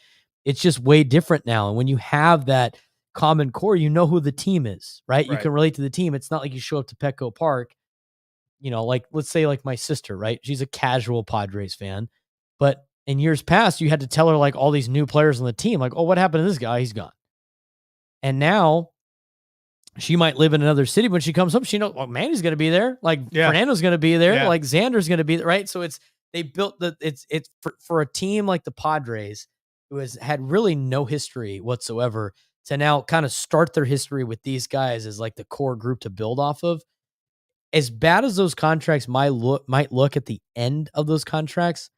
it's just way different now. And when you have that common core, you know who the team is, right? You Right. can relate to the team. It's not like you show up to Petco Park, like let's say like my sister, right? She's a casual Padres fan. But in years past, you had to tell her like all these new players on the team, like, oh, what happened to this guy? He's gone. And now she might live in another city. When she comes home, she knows, Manny's going to be there. Like Yeah. Fernando's going to be there. Yeah. Like Xander's going to be there. Right. So they built it's for a team like the Padres who has had really no history whatsoever to now kind of start their history with these guys as like the core group to build off of. As bad as those contracts might look at the end of those contracts,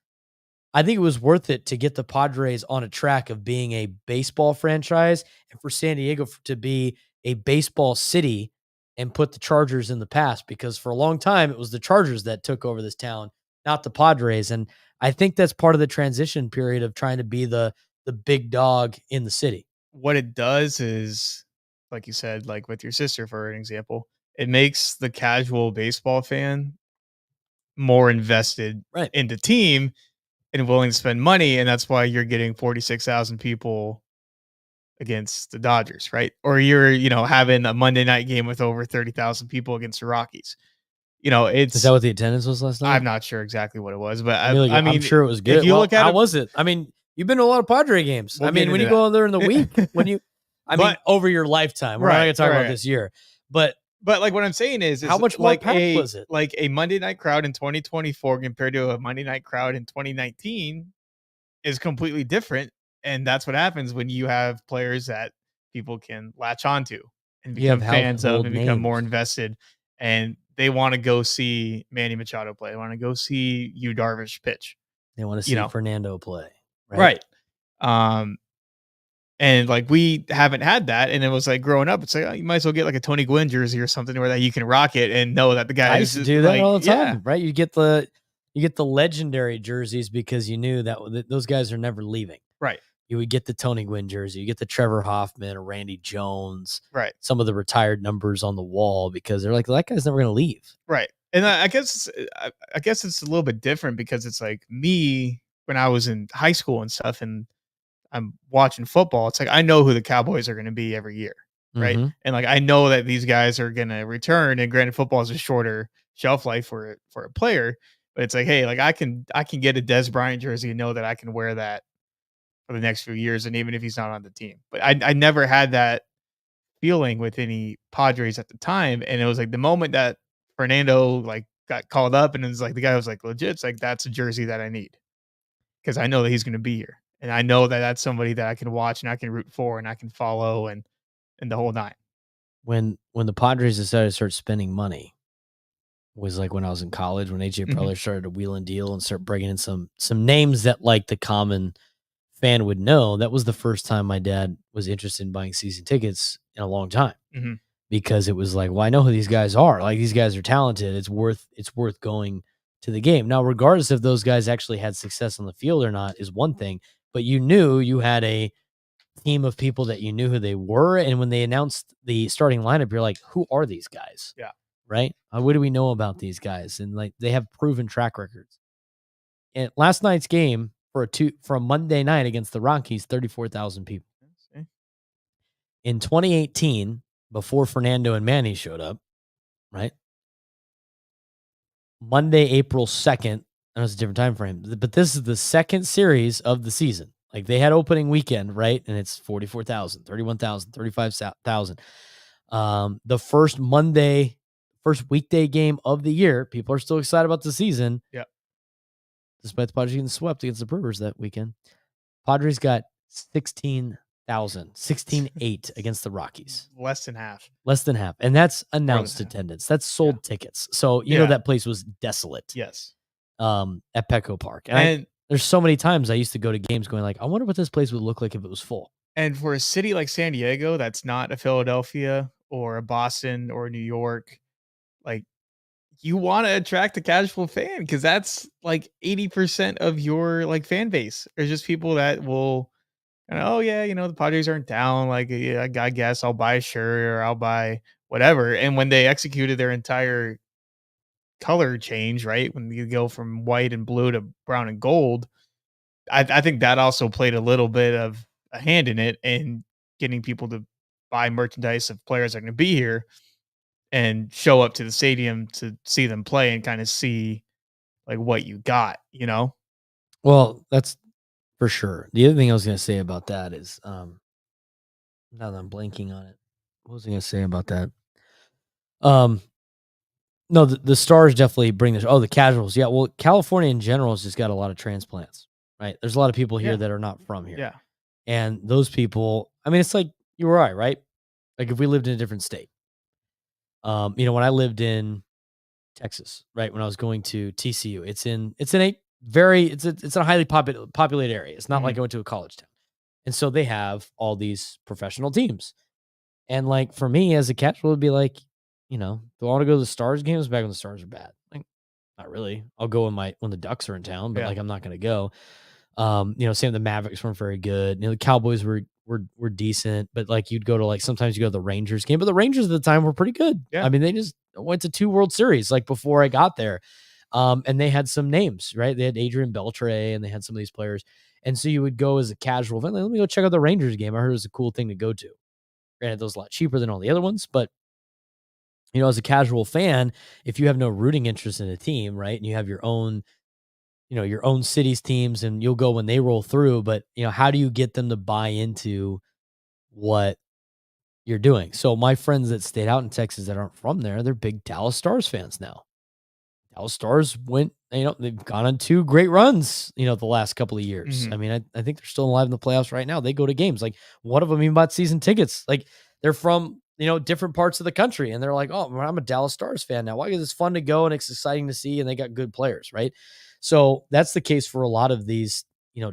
I think it was worth it to get the Padres on a track of being a baseball franchise and for San Diego to be a baseball city and put the Chargers in the past, because for a long time it was the Chargers that took over this town, not the Padres. And I think that's part of the transition period of trying to be the big dog in the city. What it does is, like you said, like with your sister, for an example, it makes the casual baseball fan more invested Right. in the team and willing to spend money. And that's why you're getting 46,000 people against the Dodgers, right? Or you're, having a Monday night game with over 30,000 people against the Rockies. Is that what the attendance was last night? I'm not sure exactly what it was, but I I mean, mean, I'm sure it was good. If you look at how it, was it? I mean, you've been to a lot of Padre games. We'll I mean, get when into you go that. out there in the week, I mean, over your lifetime, we're not going to talk about Right. this year, but like what I'm saying is how much more like packed was it? like a Monday night crowd in 2024 compared to a Monday night crowd in 2019 is completely different. And that's what happens when you have players that people can latch onto and You have become fans of household and become more names. invested. And they want to go see Manny Machado play. They want to go see Yu Darvish pitch. They want to see Fernando play. Right. And like we haven't had that, and it was like growing up, it's like, oh, you might as well get like a Tony Gwynn jersey or something where that you can rock it and know that the guy I used to do that all the time, right? You get the You get the legendary jerseys because you knew that those guys are never leaving. Right. You would get the Tony Gwynn jersey, you get the Trevor Hoffman or Randy Jones, Right. some of the retired numbers on the wall because they're like, that guy's never going to leave. Right. And I guess it's a little bit different because it's like me when I was in high school and stuff, and I'm watching football. It's like I know who the Cowboys are going to be every year, right? Mm-hmm. And like I know that these guys are going to return. And granted, football is a shorter shelf life for a player, but it's like, hey, like I can get a Des Bryant jersey and know that I can wear that for the next few years, and even if he's not on the team. But I never had that feeling with any Padres at the time, and it was like the moment that Fernando like got called up, and it's like the guy was like legit. It's like that's a jersey that I need because I know that he's going to be here, and I know that that's somebody that I can watch and I can root for and I can follow and the whole nine. When the Padres decided to start spending money was like when I was in college, when AJ Mhm, Preller started to wheel and deal and start bringing in some names that like the common fan would know. That was the first time my dad was interested in buying season tickets in a long time mhm, because it was like, well, I know who these guys are. Like these guys are talented. It's worth going to the game. Now, regardless if those guys actually had success on the field or not is one thing, but you knew you had a team of people that you knew who they were. And when they announced the starting lineup, you're like, who are these guys? yeah, Right? What do we know about these guys? And like they have proven track records. And last night's game for a Monday night against the Rockies, 34,000 people. see, In 2018, before Fernando and Manny showed up, right? Monday, April 2nd, that was a different time frame, but this is the second series of the season. Like they had opening weekend, right? And it's 44,000, 31,000, 35,000. The first weekday game of the year, people are still excited about the season, yeah, despite the Padres getting swept against the Brewers that weekend. Padres got 16,000, 16,800 against the Rockies. less than half, Less than half. And that's more than announced half. attendance. That's Yeah, sold tickets. So, yeah, that place was desolate yes, at Petco Park. And and there's so many times I used to go to games going like, I wonder what this place would look like if it was full. and for a city like San Diego, that's not a Philadelphia or a Boston or New York, like you want to attract a casual fan because that's like 80% of your like fan base. There's just people that will, oh yeah, the Padres aren't down. Like, yeah, I guess I'll buy a shirt or I'll buy whatever. And when they executed their entire color change, right, when you go from white and blue to brown and gold, I think that also played a little bit of a hand in it and getting people to buy merchandise of players that are going to be here and show up to the stadium to see them play and kind of see like what you got. Well, that's for sure. The other thing I was going to say about that is, now that I'm blanking on it, what was I going to say about that? Um, no, the stars definitely bring this. Oh, the casuals. Yeah. Well, California in general has just got a lot of transplants, right? There's a lot of people here Yeah, that are not from here. yeah, And those people, I mean, it's like you or I, right? Like if we lived in a different state, when I lived in Texas, right? When I was going to TCU, it's in a highly populated area. It's not like mhm, I went to a college town. And so they have all these professional teams. And like for me as a casual, it'd be like, do I want to go to the Stars games back when the Stars are bad? Like, not really. I'll go when the Ducks are in town, but yeah, like I'm not gonna go. Same the Mavericks weren't very good. The Cowboys were decent, but like you'd go to like sometimes you go to the Rangers game, but the Rangers at the time were pretty good. yeah, I mean, they just went to 2 World Series like before I got there. And they had some names, right? They had Adrian Beltre and they had some of these players. And so you would go as a casual event. Like, let me go check out the Rangers game. I heard it was a cool thing to go to. Granted, those a lot cheaper than all the other ones, but as a casual fan, if you have no rooting interest in a team, right, and you have your own city's teams, and you'll go when they roll through, but how do you get them to buy into what you're doing? So my friends that stayed out in Texas that aren't from there, they're big Dallas Stars fans now. Dallas Stars they've gone on 2 great runs, the last couple of years. mhm, I mean, I think they're still alive in the playoffs right now. They go to games. Like one of them even bought season tickets. Like they're from, different parts of the country. And they're like, oh, well, I'm a Dallas Stars fan now. Why? Because it's fun to go and it's exciting to see. And they got good players, right? So that's the case for a lot of these,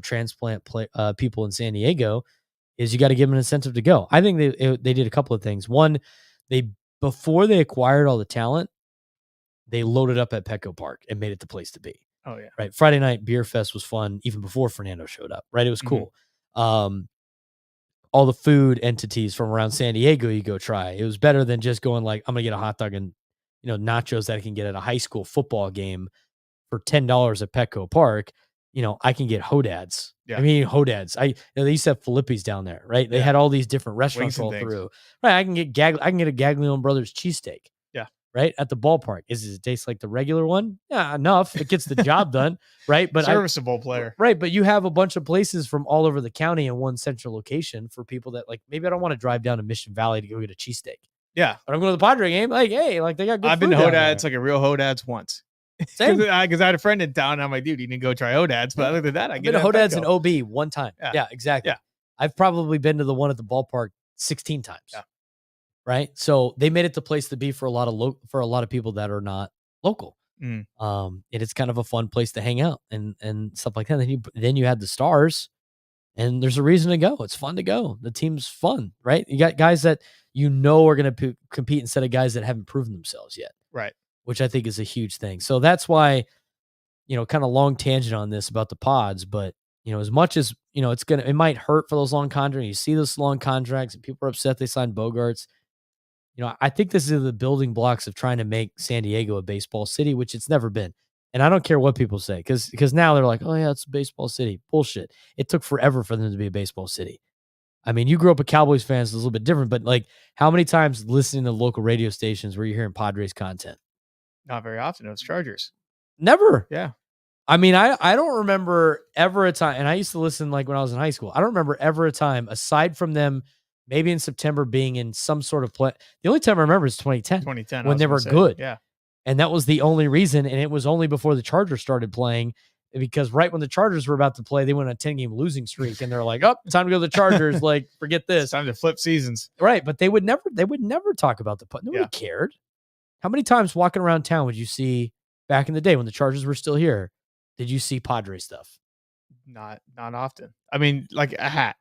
transplant people in San Diego is you got to give them an incentive to go. I think they did a couple of things. One, before they acquired all the talent, they loaded up at Petco Park and made it the place to be. Oh yeah. right? Friday night beer fest was fun even before Fernando showed up, right? It was Mhm. cool. Um, all the food entities from around San Diego you go try. It was better than just going like, I'm gonna get a hot dog and nachos that I can get at a high school football game for $10 at Petco Park. I can get Hodads. I Yeah. mean Hodads. They used to have Philippi's down there, right? They Yeah. had all these different restaurants Wings and roll things. through. Right. I can get a Gaglione Brothers cheesesteak, Yeah. right? At the ballpark. Does it taste like the regular one? Yeah, enough. It gets the job done, right? Serviceable player. Right, but you have a bunch of places from all over the county in one central location for people that like maybe I don't want to drive down to Mission Valley to go get a cheesesteak. Yeah. But I'm going to the Padre game. Like, hey, like they got good I've been food to down Hodads, there. like a real Hodads once. Same. Because I had a friend in town. And I'm like, dude, you need to go try Hodads. But other than that, I I've get been to it. Hodads and OB one time. Yeah. Yeah, exactly. Yeah. I've probably been to the one at the ballpark 16 times. Yeah. Right. So they made it the place to be for a lot of people that are not local. Mm. And it's kind of a fun place to hang out and stuff like that. Then you had the Stars, and there's a reason to go. It's fun to go. The team's fun, right? You got guys that are going to compete instead of guys that haven't proven themselves yet. Right. Which I think is a huge thing. So that's why, kind of long tangent on this about the pods, but as much as, it might hurt for those long contracts. You see those long contracts and people are upset they signed Bogarts. I think this is the building blocks of trying to make San Diego a baseball city, which it's never been. And I don't care what people say, because now they're like, oh yeah, it's a baseball city. Bullshit. It took forever for them to be a baseball city. I mean, you grew up a Cowboys fan, so it's a little bit different, but like how many times listening to local radio stations were you hearing Padres content? Not very often. It was Chargers. Never. Yeah. I mean, I don't remember ever a time, and I used to listen like when I was in high school. I don't remember ever a time aside from them maybe in September being in some sort of play. The only time I remember is 2010 when they were good. Yeah. And that was the only reason. And it was only before the Chargers started playing, because right when the Chargers were about to play, they went on a 10-game losing streak. And they're like, oh, time to go to the Chargers. Like, forget this. It's time to flip seasons. Right. But they would never talk about the putt. Nobody cared. How many times walking around town would you see back in the day when the Chargers were still here? Did you see Padre stuff? Not often. I mean, like a hat.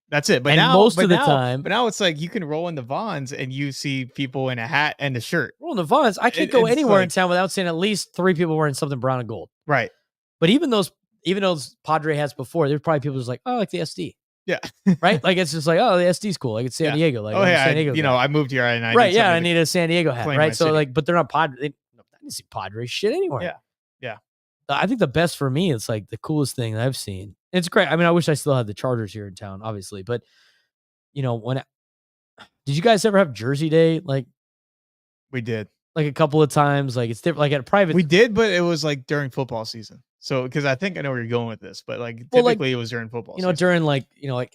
That's it. But most of the time, but now it's like you can roll in the Vons and you see people in a hat and a shirt. Roll in the Vons. I can't go anywhere in town without seeing at least 3 people wearing something brown and gold. Right. But even those Padre hats before, there's probably people who's like, oh, I like the SD. Yeah. Right. Like it's just like, oh, the SD's cool. Like it's San Diego. Like, San Diego. I moved here and I need a San Diego hat. Right. So city. but they're not Padre. I didn't see Padre shit anywhere. Yeah. Yeah. I think the best for me, it's like the coolest thing that I've seen. It's great. I mean, I wish I still had the Chargers here in town, obviously, but did you guys ever have Jersey Day? Like we did, like a couple of times. Like it's different. Like at a private, we did, but it was like during football season. So because I think I know where you're going with this, but like typically it was during football. Season. During like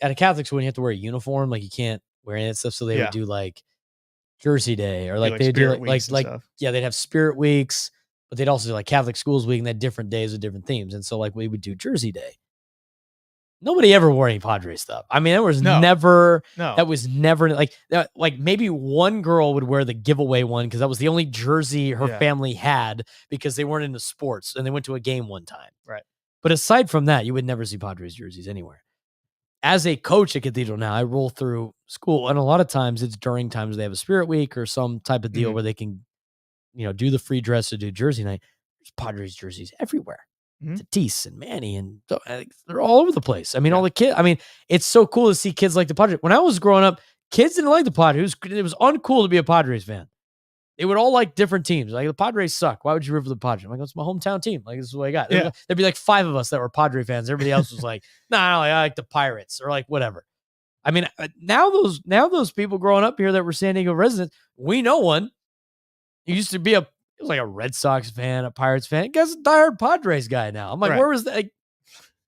at a Catholic school, you have to wear a uniform. Like you can't wear any of that stuff. So they would do like Jersey Day or like they do like they'd have Spirit Weeks, but they'd also do like Catholic Schools Week and they had different days with different themes. And so like we would do Jersey Day. Nobody ever wore any Padres stuff. I mean, that was never like maybe one girl would wear the giveaway one because that was the only jersey her family had because they weren't into sports and they went to a game one time. Right. But aside from that, you would never see Padres jerseys anywhere. As a coach at Cathedral now, I roll through school and a lot of times it's during times they have a Spirit Week or some type of deal where they can, do the free dress to do jersey night. There's Padres jerseys everywhere. Tatis and Manny and they're all over the place. I mean, all the kids. I mean, it's so cool to see kids like the Padres. When I was growing up, kids didn't like the Padres. It was uncool to be a Padres fan. They would all like different teams. Like the Padres suck. Why would you root for the Padres? I'm like, it's my hometown team. Like this is what I got. Yeah. There'd be like 5 of us that were Padre fans. Everybody else was like, no, I like the Pirates or like whatever. I mean, now those people growing up here that were San Diego residents, we know one. He used to be he was like a Red Sox fan, a Pirates fan. Guy's a diehard Padres guy now. I'm like, where was that? Like,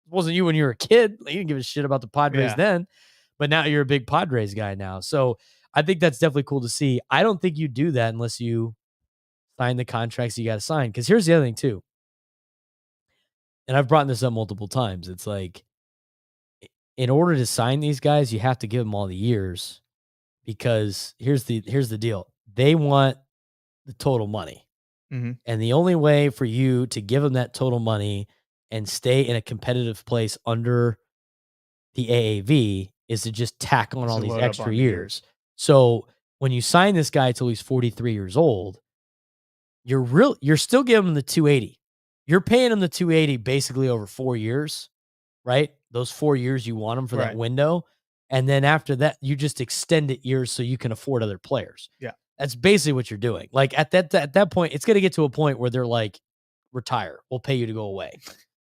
wasn't you when you were a kid? Like, you didn't give a shit about the Padres then, but now you're a big Padres guy now. So I think that's definitely cool to see. I don't think you do that unless you sign the contracts you got to sign. Because here's the other thing too, and I've brought this up multiple times. It's like, in order to sign these guys, you have to give them all the years. Because here's the deal: they want the total money. Mm-hmm. And the only way for you to give them that total money and stay in a competitive place under the AAV is to just tack on all these extra years. So when you sign this guy till he's 43 years old, you're still giving him the 280. you're paying him the 280 basically over 4 years, right? Those 4 years you want him for that Right. window. And then after that, you just extend it years so you can afford other players. Yeah. That's basically what you're doing. Like at that point, it's going to get to a point where they're like, retire. We'll pay you to go away.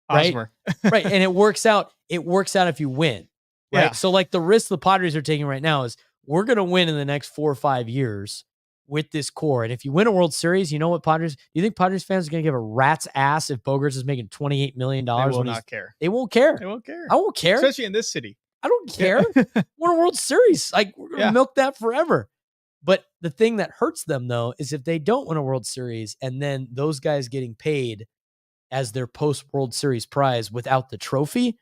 Right? Hosmer. Right. And it works out. It works out if you win. Right. Yeah. So like the risk the Padres are taking right now is we're going to win in the next 4 or 5 years with this core. And if you win a World Series, you know what you think Padres fans are going to give a rat's ass if Bogarts is making $28 million? They will not care. They won't care. They won't care. I won't care. Especially in this city. I don't care. Won a World Series. Like we're going to milk that forever. But the thing that hurts them though, is if they don't win a World Series and then those guys getting paid as their post World Series prize without the trophy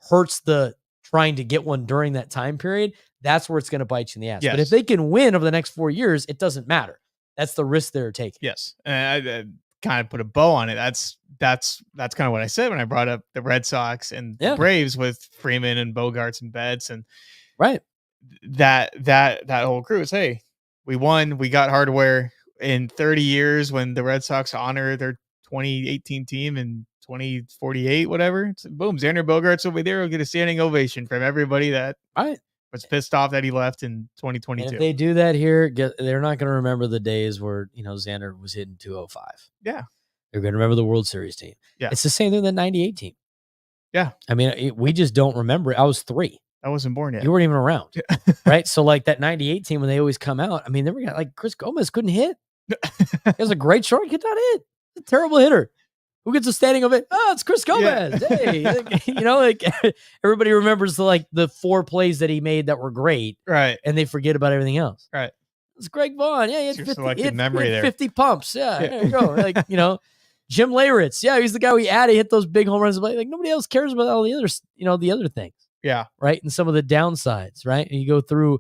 hurts the trying to get one during that time period. That's where it's going to bite you in the ass. Yes. But if they can win over the next 4 years, it doesn't matter. That's the risk they're taking. Yes. And I kind of put a bow on it. That's kind of what I said when I brought up the Red Sox and the Braves with Freeman and Bogarts and Betts and right. That whole crew is, hey, we won. We got hardware in 30 years when the Red Sox honor their 2018 team in 2048, whatever. It's, boom, Xander Bogaerts will be there. Will get a standing ovation from everybody that was pissed off that he left in 2022. And if they do that here, they're not going to remember the days where Xander was hitting 205. Yeah, they're going to remember the World Series team. Yeah, it's the same thing with the '98 team. Yeah, I mean, we just don't remember it. I was 3. I wasn't born yet. You weren't even around, right? So like that '98 team when they always come out. I mean, they were like Chris Gomez couldn't hit. He was a great short. He could not hit. A terrible hitter. Who gets a standing ovation? Oh, it's Chris Gomez. Yeah. Hey, like everybody remembers the 4 plays that he made that were great, right? And they forget about everything else, right? It's Greg Vaughn. Yeah, he had 50 pumps. Yeah, there you go. Like Jim Leyritz. Yeah, he's the guy we added. He hit those big home runs. Like nobody else cares about all the others. The other things. Yeah, right. And some of the downsides, right? And you go through,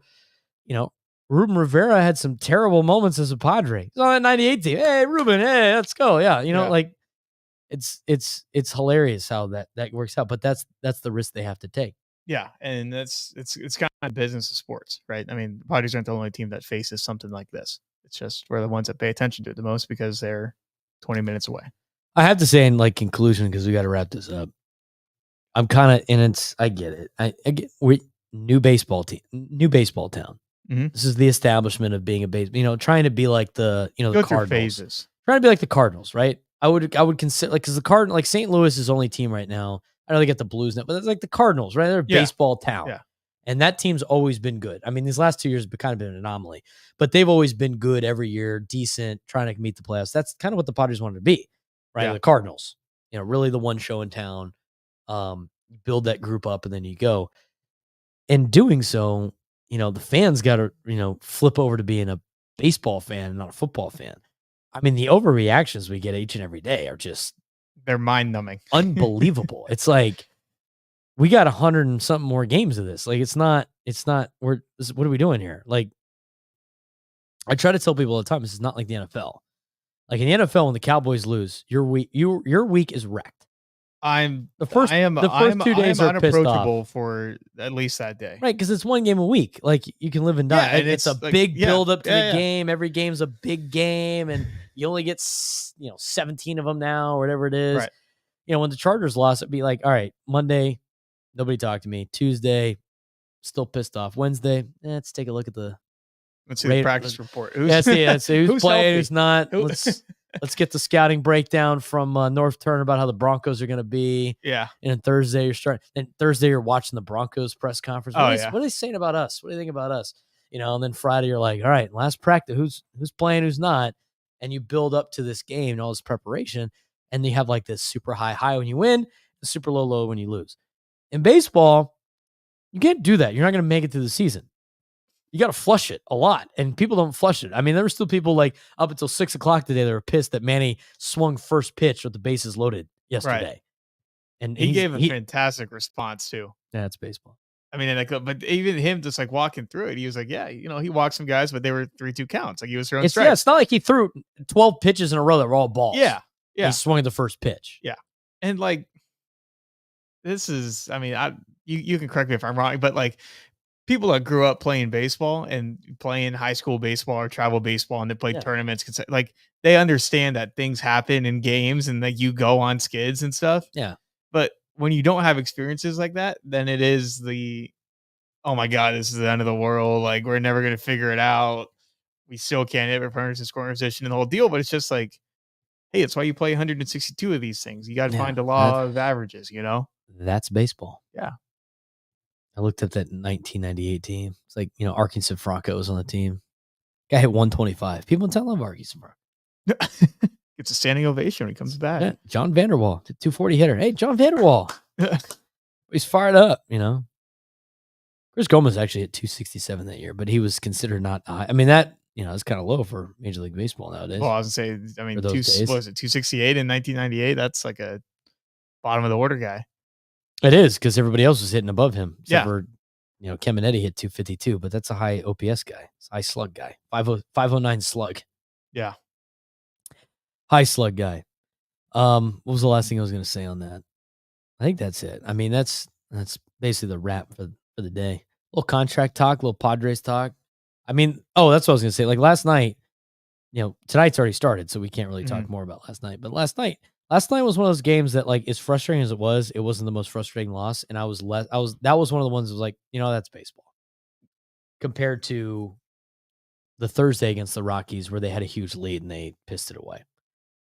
Ruben Rivera had some terrible moments as a Padre. He's on that '98 team. Hey, Ruben, hey, let's go. Yeah, like it's hilarious how that works out. But that's the risk they have to take. Yeah, and it's kind of business of sports, right? I mean, the Padres aren't the only team that faces something like this. It's just we're the ones that pay attention to it the most because they're 20 minutes away. I have to say in conclusion, because we got to wrap this up. I'm kind of, and I get it. I get new baseball team, new baseball town. Mm-hmm. This is the establishment of being a baseball, trying to be like the, the Cardinals. Phases. Trying to be like the Cardinals, right? I would consider because the Cardinals, like St. Louis is only team right now. I know they get the Blues now, but it's like the Cardinals, right? They're a baseball town. Yeah. And that team's always been good. I mean, these last 2 years have kind of been an anomaly, but they've always been good every year, decent, trying to meet the playoffs. That's kind of what the Padres wanted to be, right? Yeah. The Cardinals, really the one show in town. Build that group up and then you go. In doing so, the fans got to, flip over to being a baseball fan and not a football fan. I mean, the overreactions we get each and every day are just, they're mind numbing, unbelievable. It's like, we got 100 and something more games of this. Like, what are we doing here? Like, I try to tell people all the time, this is not like the NFL. Like in the NFL, when the Cowboys lose, your week is wrecked. The first 2 days are unapproachable for at least that day, right? Because it's one game a week. like you can live and die. And it's a big build up to the game. Every game's a big game, and you only get 17 of them now, or whatever it is. Right. When the Chargers lost, it'd be like, all right, Monday, nobody talked to me. Tuesday, still pissed off. Wednesday, let's take a look at the. Let's see the practice report. Let's see who's playing, healthy? Who's not. Let's get the scouting breakdown from North Turner about how the Broncos are going to be. Yeah. And then Thursday you're watching the Broncos press conference. What are they saying about us? What do you think about us? And then Friday you're like, all right, last practice, who's playing, who's not? And you build up to this game and all this preparation, and you have like this super high when you win, the super low when you lose. In baseball, you can't do that. You're not going to make it through the season. You got to flush it a lot, and people don't flush it. I mean, there were still people like up until 6:00 today that were pissed that Manny swung first pitch with the bases loaded yesterday. Right. And he gave a fantastic response too. Yeah, it's baseball. I mean, but even him just walking through it, he was like, yeah, he walked some guys, but they were 3-2 counts. Like he was throwing strikes. Yeah, it's not like he threw 12 pitches in a row that were all balls. Yeah. Yeah. He swung at the first pitch. Yeah. And this is, I mean, you can correct me if I'm wrong, but people that grew up playing baseball and playing high school baseball or travel baseball, and they play Yeah. tournaments, like they understand that things happen in games and that you go on skids and stuff. Yeah. But when you don't have experiences like that, then it is oh my god, this is the end of the world. Like we're never gonna figure it out. We still can't hit runners in scoring position and the whole deal. But it's just like, hey, it's why you play 162 of these things. You got to Yeah. find the law of averages. That's baseball. Yeah. I looked up that 1998 team. It's like, Arkansas Franco was on the team. Guy hit 125. People in town love Arkansas Franco. It's a standing ovation when he comes back. Yeah. John Vanderwall, the 240 hitter. Hey, John Vanderwall. He's fired up, Chris Gomez actually hit 267 that year, but he was considered not high. I mean, that, it's kind of low for Major League Baseball nowadays. Well, I was going to say, I mean, those days. what was it, 268 in 1998? That's like a bottom of the order guy. It is, because everybody else was hitting above him. Yeah. Except for, Caminetti hit 252, but that's a high OPS guy. It's a high slug guy. 509 slug. Yeah. High slug guy. What was the last thing I was going to say on that? I think that's it. I mean, that's basically the wrap for the day. A little contract talk, a little Padres talk. I mean, that's what I was going to say. Like last night, tonight's already started, so we can't really talk more about last night. But last night was one of those games that, like, as frustrating as it wasn't the most frustrating loss. And that was one of the ones that was like, that's baseball. Compared to the Thursday against the Rockies where they had a huge lead and they pissed it away.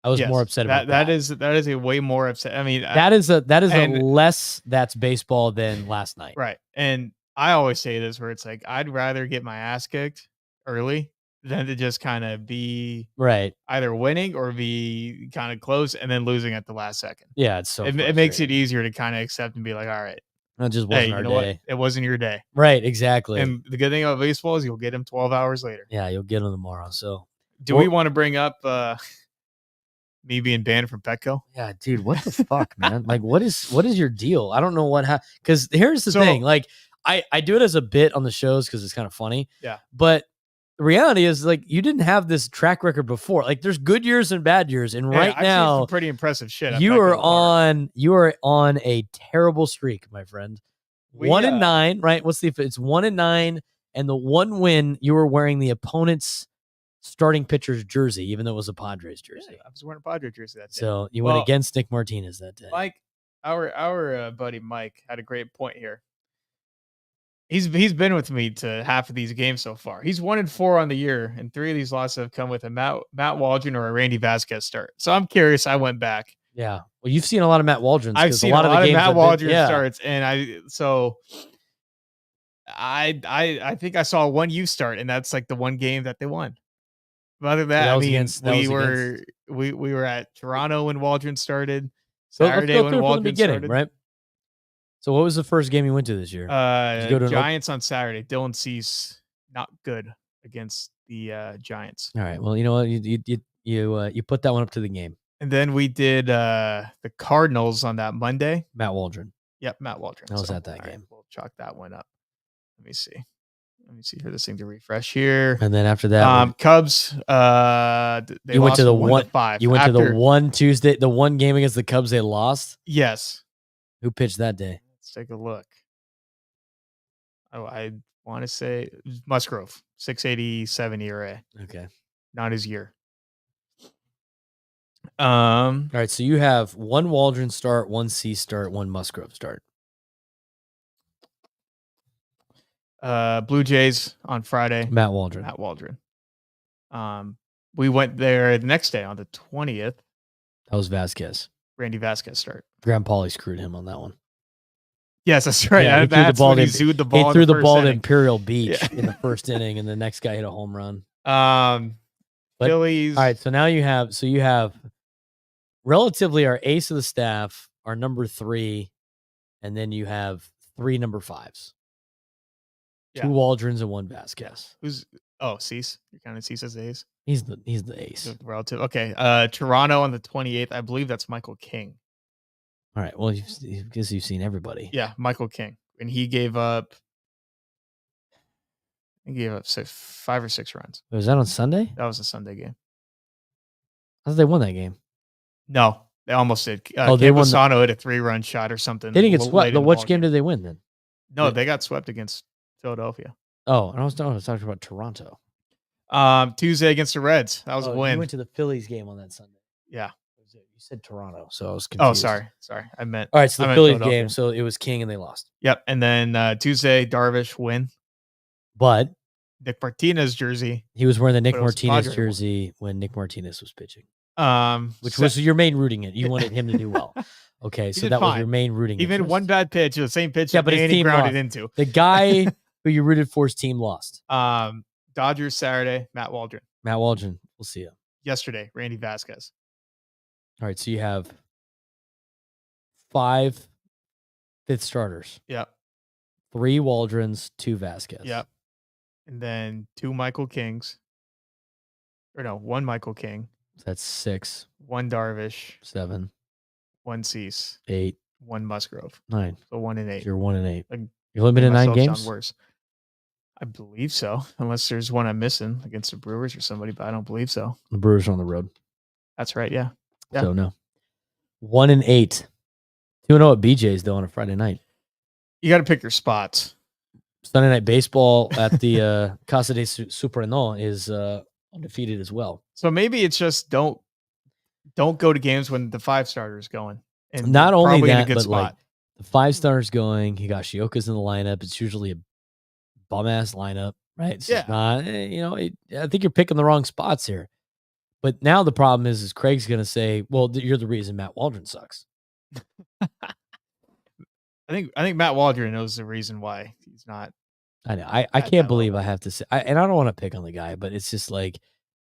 I was more upset about that. That is a way more upset. I mean, that is a less that's baseball than last night. Right. And I always say this where it's like, I'd rather get my ass kicked early than to just kind of be right either winning or be kind of close and then losing at the last second. Yeah, it's so it makes it easier to kind of accept and be like, all right, that just wasn't our day. What? It wasn't your day. Right, exactly. And the good thing about baseball is you'll get him 12 hours later. Yeah, you'll get him tomorrow. So do we want to bring up me being banned from Petco? Yeah, dude, what the fuck, man? Like, what is your deal? I don't know what happened. Because here's the thing. Like, I do it as a bit on the shows because it's kind of funny. Yeah. But the reality is, like, you didn't have this track record before. Like, there's good years and bad years, and right now, pretty impressive shit. You are on a terrible streak, my friend. 1-9, right? It's 1-9, and the one win you were wearing the opponent's starting pitcher's jersey, even though it was a Padres jersey. Yeah, I was wearing a Padres jersey that day. So you went against Nick Martinez that day. Mike, our buddy Mike had a great point here. He's been with me to half of these games so far. He's 1-4 on the year, and 3 of these losses have come with a Matt Waldron or a Randy Vasquez start. So I'm curious. I went back. Yeah. Well, you've seen a lot of Matt Waldrons. I've seen a lot of Matt Waldron starts, and I think I saw one you start, and that's like the one game that they won. But other than that, I mean, we were at Toronto when Waldron started. Saturday when Waldron started, right? So what was the first game you went to this year? Giants on Saturday. Dylan Cease not good against the Giants. All right. Well, you know what? You put that one up to the game. And then we did the Cardinals on that Monday. Matt Waldron. Yep, Matt Waldron. I was at that game. Right, we'll chalk that one up. Let me see for this thing to refresh here. And then after that, Cubs. You went to the 1-5. You went to the one Tuesday, the one game against the Cubs they lost. Yes. Who pitched that day? Let's take a look. Oh, I want to say Musgrove, 6.87 ERA. Okay, not his year. All right, so you have one Waldron start, one Cease start, one Musgrove start. Blue Jays on Friday. Matt Waldron. We went there the next day on the 20th. That was Vasquez. Randy Vasquez start. Graham Pauly screwed him on that one. Yes, that's right. Yeah, he threw the ball to Imperial Beach in the first inning, and the next guy hit a home run. Phillies. All right, so now you have relatively our ace of the staff, our number 3, and then you have 3 number 5s. Yeah. 2 Waldrons and 1 Vasquez. Cease? You're counting Cease as the ace? He's the ace. Relative. Okay. Toronto on the 28th. I believe that's Michael King. All right. Well, because you've seen everybody. Yeah, Michael King. And he gave up 5 or 6 runs. Was that on Sunday? That was a Sunday game. I thought they won that game. No, they almost did. They won. Campusano hit a 3-run shot or something. They didn't get swept. But which game did they win then? No, they got swept against Philadelphia. Oh, and I was talking about Toronto. Tuesday against the Reds. That was a Oh, win. you went to the Phillies game on that Sunday. Yeah. You said Toronto, so I was Oh, confused. sorry. I meant All right, so I the meant Phillies game, Philadelphia. so it was King and they lost. Yep. And then Tuesday, Darvish win. But Nick Martinez jersey. he was wearing the Nick But it was a Martinez Padre win. jersey when Nick Martinez was pitching, which Se- was your main rooting it. You wanted him to do well. Okay, He so did that was your fine. main rooting He made interest. one bad pitch, the same pitch Yeah, that but his Manny team grounded lost. into. The guy who you rooted for's team lost. Dodgers Saturday, Matt Waldron. Matt Waldron, we'll see you. Yesterday, Randy Vasquez. All right, so you have 5 fifth starters. Yep. 3 Waldrons, 2 Vasquez. Yep. And then 2 Michael Kings. Or no, 1 Michael King. So that's 6. 1 Darvish. 7. 1 Cease. 8. 1 Musgrove. 9. So 1 and 8. You're 1 and 8. Like, You're limited to 9 games. Sound worse. I believe so, unless there's one I'm missing against the Brewers or somebody, but I don't believe so. The Brewers are on the road. That's right. Yeah. So no. 1 and 8. 2-0 at BJ's though on a Friday night. You got to pick your spots. Sunday Night Baseball at the Casa de Suprano is undefeated as well. So maybe it's just don't go to games when the 5 starter is going. And not only probably that, in a good but spot. like the 5 stars going, Higashioka's in the lineup. It's usually a bum ass lineup, right? It's just not, I think you're picking the wrong spots here. But now the problem is Craig's going to say, well, you're the reason Matt Waldron sucks. I think Matt Waldron knows the reason why he's not. I know. I can't believe I have to say, and I don't want to pick on the guy, but it's just like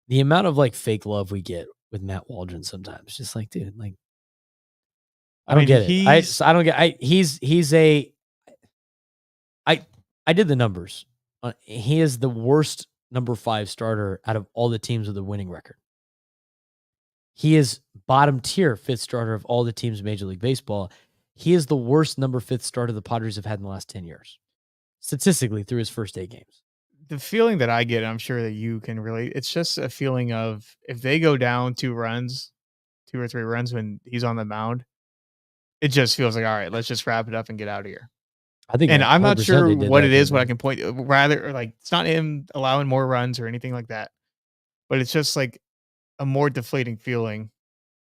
the amount of like fake love we get with Matt Waldron sometimes. Just like, dude, like, I don't get it. I don't get. I did the numbers. He is the worst number 5 starter out of all the teams with a winning record. He is bottom tier 5th starter of all the teams in Major League Baseball. He is the worst number 5th starter the Padres have had in the last 10 years, statistically through his first 8 games. The feeling that I get, I'm sure that you can relate. It's just a feeling of if they go down 2 or 3 runs when he's on the mound, it just feels like, all right, let's just wrap it up and get out of here. I think, and I'm not sure what it is, what I can point. Rather, like it's not him allowing more runs or anything like that, but it's just like a more deflating feeling.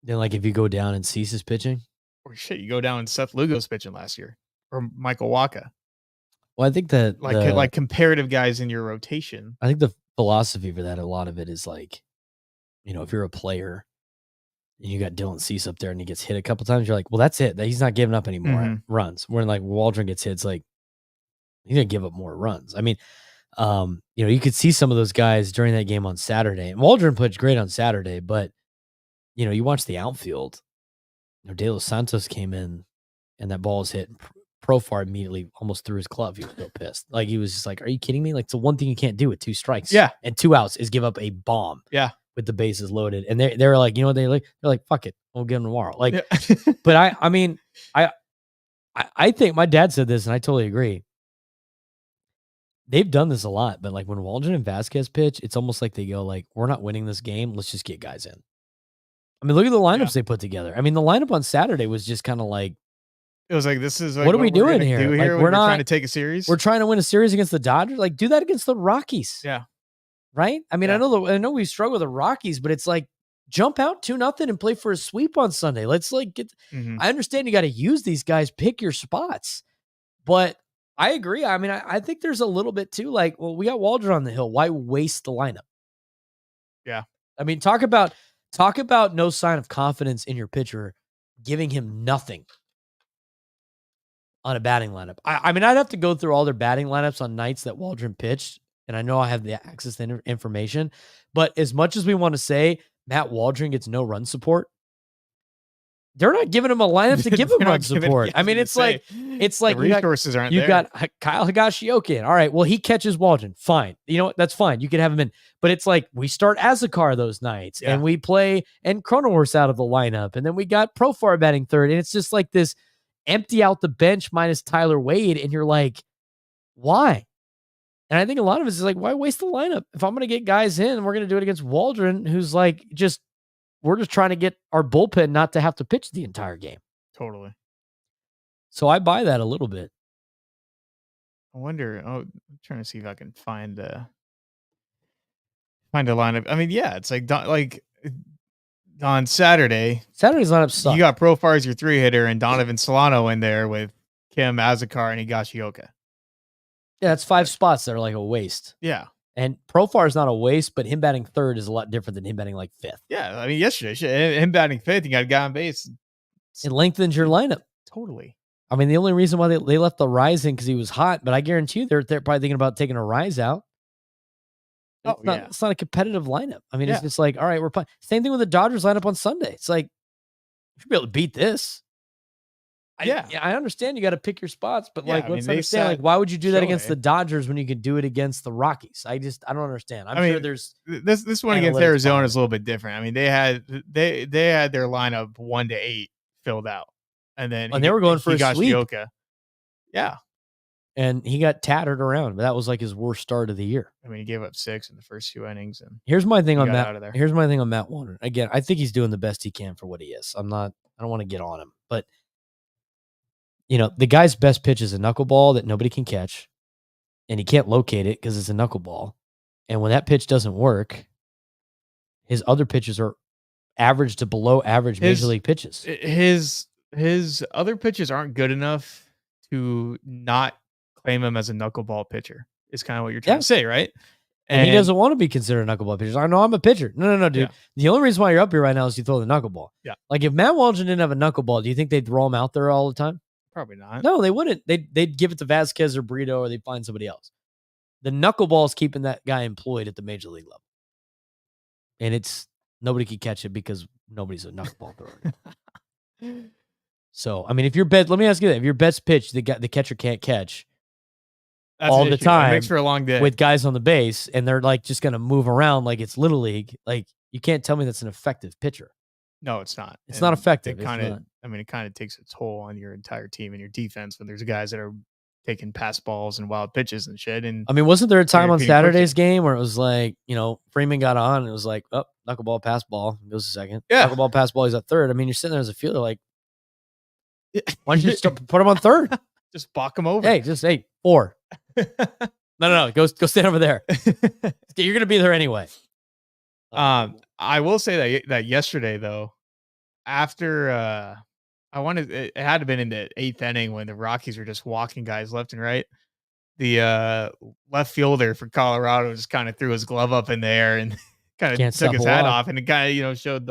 Then, like if you go down and Cease's pitching, or shit, you go down and Seth Lugo's pitching last year, or Michael Wacha. Well, I think that like comparative guys in your rotation. I think the philosophy for that, a lot of it is like, if you're a player and you got Dylan Cease up there and he gets hit a couple times, you're like, well, that's it. He's not giving up any more runs. When like Waldron gets hit, it's like he's gonna give up more runs. I mean, you could see some of those guys during that game on Saturday. And Waldron pitched great on Saturday, but you watch the outfield. De Los Santos came in and that ball was hit. Profar immediately almost threw his glove. He was so pissed. Like he was just like, "Are you kidding me? Like it's the one thing you can't do with 2 strikes, and 2 outs is give up a bomb, with the bases loaded." And they were like, what they're like, "Fuck it, we'll get him tomorrow." Like, but I think my dad said this, and I totally agree. They've done this a lot, but like when Waldron and Vasquez pitch, it's almost like they go like, "We're not winning this game. Let's just get guys in." I mean, look at the lineups they put together. I mean, the lineup on Saturday was just kind of like, it was like, this is like, what are we doing here? Like, we're not trying to take a series. We're trying to win a series against the Dodgers. Like, do that against the Rockies. Yeah. Right. I mean, I know we struggle with the Rockies, but it's like jump out 2-0 and play for a sweep on Sunday. Let's like get. I understand you got to use these guys, pick your spots, but I agree. I mean, I think there's a little bit too. Like, well, we got Waldron on the hill. Why waste the lineup? Yeah. I mean, talk about no sign of confidence in your pitcher, giving him nothing on a batting lineup. I mean, I'd have to go through all their batting lineups on nights that Waldron pitched, and I know I have the access to information, but as much as we want to say Matt Waldron gets no run support, they're not giving him a lineup to give him run support. I mean, it's like the resources aren't there. You got Kyle Higashioka in. All right, well, he catches Waldron. Fine. You know what? That's fine. You can have him in. But it's like we start Azakar those nights, and we play and Cronenworth's out of the lineup, and then we got Profar batting third, and it's just like this empty out the bench minus Tyler Wade, and you're like, why? And I think a lot of us is like, why waste the lineup? If I'm going to get guys in, we're going to do it against Waldron, who's like we're just trying to get our bullpen not to have to pitch the entire game. Totally. So I buy that a little bit. wonder. Oh, I'm trying to see if I can find a lineup. I mean, yeah, it's like on Saturday, Saturday's lineup you sucked. got Profar as your 3-hitter and Donovan Solano in there with Kim Azakar and Higashioka. Yeah, that's 5 spots that are like a waste. Yeah. And Profar is not a waste, but him batting third is a lot different than him batting like fifth. Yeah. I mean, yesterday, him batting fifth, you got a guy on base. It lengthens your lineup. Totally. I mean, the only reason why they left the Rise in because he was hot, but I guarantee you they're probably thinking about taking a Rise out. It's not a competitive lineup. I mean, it's just like, all right, we're playing. Same thing with the Dodgers lineup on Sunday. It's like, you should be able to beat this. I understand you got to pick your spots, but like, let's understand, like, why would you do that against the Dodgers when you could do it against the Rockies? I don't understand. I mean, sure there's this one against Arizona is a little bit different. I mean, they had their lineup 1 to 8 filled out, and they were going for a sweep. Yeah, and he got tattered around, but that was like his worst start of the year. I mean, he gave up 6 in the first 2 innings, and here's my thing on Matt. Here's my thing on Matt Warner. Again, I think he's doing the best he can for what he is. I don't want to get on him, but the guy's best pitch is a knuckleball that nobody can catch, and he can't locate it because it's a knuckleball. And when that pitch doesn't work, his other pitches are average to below average major league pitches. His other pitches aren't good enough to not claim him as a knuckleball pitcher. Is kind of what you're trying to say, right? And he doesn't want to be considered a knuckleball pitcher. I know I'm a pitcher. No, dude. Yeah. The only reason why you're up here right now is you throw the knuckleball. Yeah. Like if Matt Waldron didn't have a knuckleball, do you think they'd throw him out there all the time? Probably not. No, they wouldn't. They'd give it to Vasquez or Brito, or they'd find somebody else. The knuckleball is keeping that guy employed at the major league level. And nobody can catch it because nobody's a knuckleball thrower. So, I mean, let me ask you that. If your best pitch, the catcher can't catch all the time, it makes for a long day with guys on the base, and they're like just going to move around like it's Little League. Like, you can't tell me that's an effective pitcher. No, it's not. It's not effective. It kind of takes a toll on your entire team and your defense when there's guys that are taking pass balls and wild pitches and shit. And I mean, wasn't there a time on Saturday's game where it was like, Freeman got on and it was like, oh, knuckleball, pass ball, goes to second. Yeah. Knuckleball, pass ball, he's at third. I mean, you're sitting there as a fielder like, why don't you just put him on third? Just balk him over. Hey, 4. No. Go stand over there. You're going to be there anyway. I will say that yesterday though, after it had to have been in the 8th inning when the Rockies were just walking guys left and right. The left fielder for Colorado just kind of threw his glove up in the air and kind of took his hat off, and the guy showed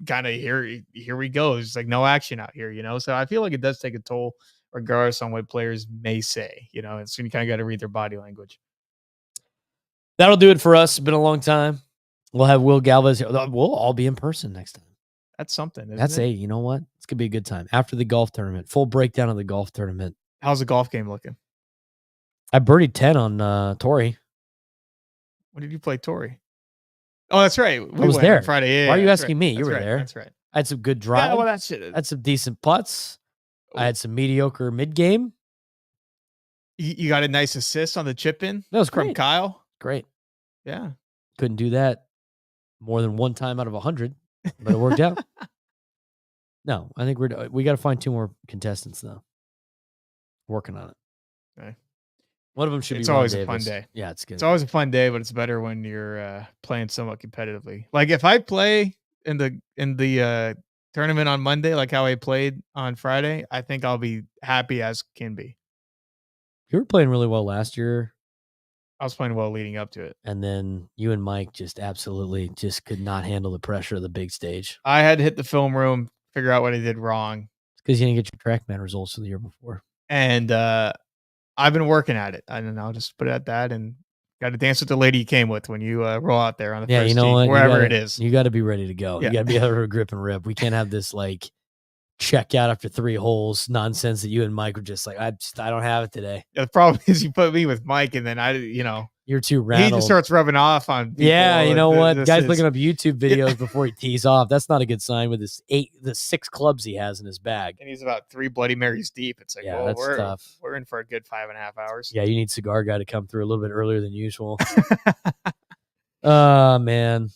kind of here we go. It's like no action out here, So I feel like it does take a toll, regardless on what players may say. And so you kind of got to read their body language. That'll do it for us. It's been a long time. We'll have Will Galvez here. We'll all be in person next time. That's something. You know what? It's going to be a good time. After the golf tournament, full breakdown of the golf tournament. How's the golf game looking? I birdied 10 on Torrey. When did you play Torrey? Oh, that's right. I was there on Friday. Why are you asking me? You were right. there. That's right. I had some good drive. Yeah, well, that's it. I had some decent putts. I had some mediocre mid-game. You got a nice assist on the chip in. That was from great. Kyle. Great. Yeah. Couldn't do that more than one time out of 100, but it worked out. No, I think we got to find 2 more contestants though. Working on it. Okay. One of them should be. It's always a fun day. Yeah, it's good. It's always a fun day, but it's better when you're playing somewhat competitively. Like if I play in the tournament on Monday, like how I played on Friday, I think I'll be happy as can be. You were playing really well last year. I was playing well leading up to it. And then you and Mike just absolutely just could not handle the pressure of the big stage. I had to hit the film room, figure out what I did wrong. It's because you didn't get your TrackMan results for the year before. And I've been working at it. I don't know, just put it at that, and got to dance with the lady you came with when you roll out there on the first tee, wherever it is. You got to be ready to go. Yeah. You got to be able to grip and rip. We can't have this like check out after 3 holes nonsense that you and Mike were just like, I don't have it today. Yeah, the problem is you put me with Mike, and then you're too rattled. He just starts rubbing off on people. Yeah, you know what? Guy's looking up YouTube videos before he tees off. That's not a good sign with the 6 clubs he has in his bag. And he's about 3 Bloody Marys deep. It's like, yeah, that's tough. We're in for a good 5.5 hours. Yeah, you need Cigar Guy to come through a little bit earlier than usual. Man.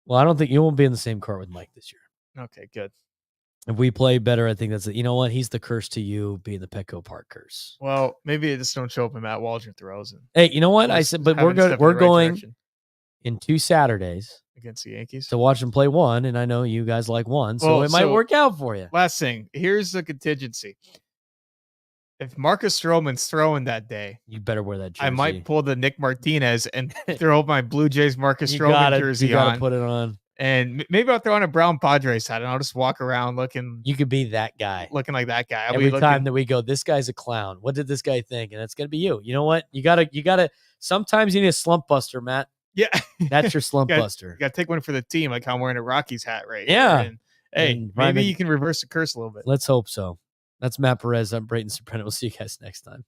Well, I don't think you won't be in the same car with Mike this year. Okay, good. If we play better, I think that's it. You know what? He's the curse to you being the Petco Park curse. Well, maybe they just don't show up and Matt Waldron throws and Hey, you know what? we'll I just said, but have him step in we're the right going direction in 2 Saturdays against the Yankees. to watch them play one, and I know you guys like one, so Well, it might work out for you. Last thing, here's the contingency. If Marcus Stroman's throwing that day, You better wear that jersey. I might pull the Nick Martinez and throw my Blue Jays Marcus Stroman jersey you gotta on. put it on. And maybe I'll throw on a brown Padres hat and I'll just walk around looking. You could be that guy. Looking like that guy. Every time that we go, this guy's a clown. What did this guy think? And it's gonna be you. You know what? You gotta. Sometimes you need a slump buster, Matt. Yeah, that's your slump buster. You gotta take one for the team, like how I'm wearing a Rockies hat right yeah. here. And, hey, maybe you can reverse the curse a little bit. Let's hope so. That's Matt Perez. I'm Brayton Soprano. We'll see you guys next time.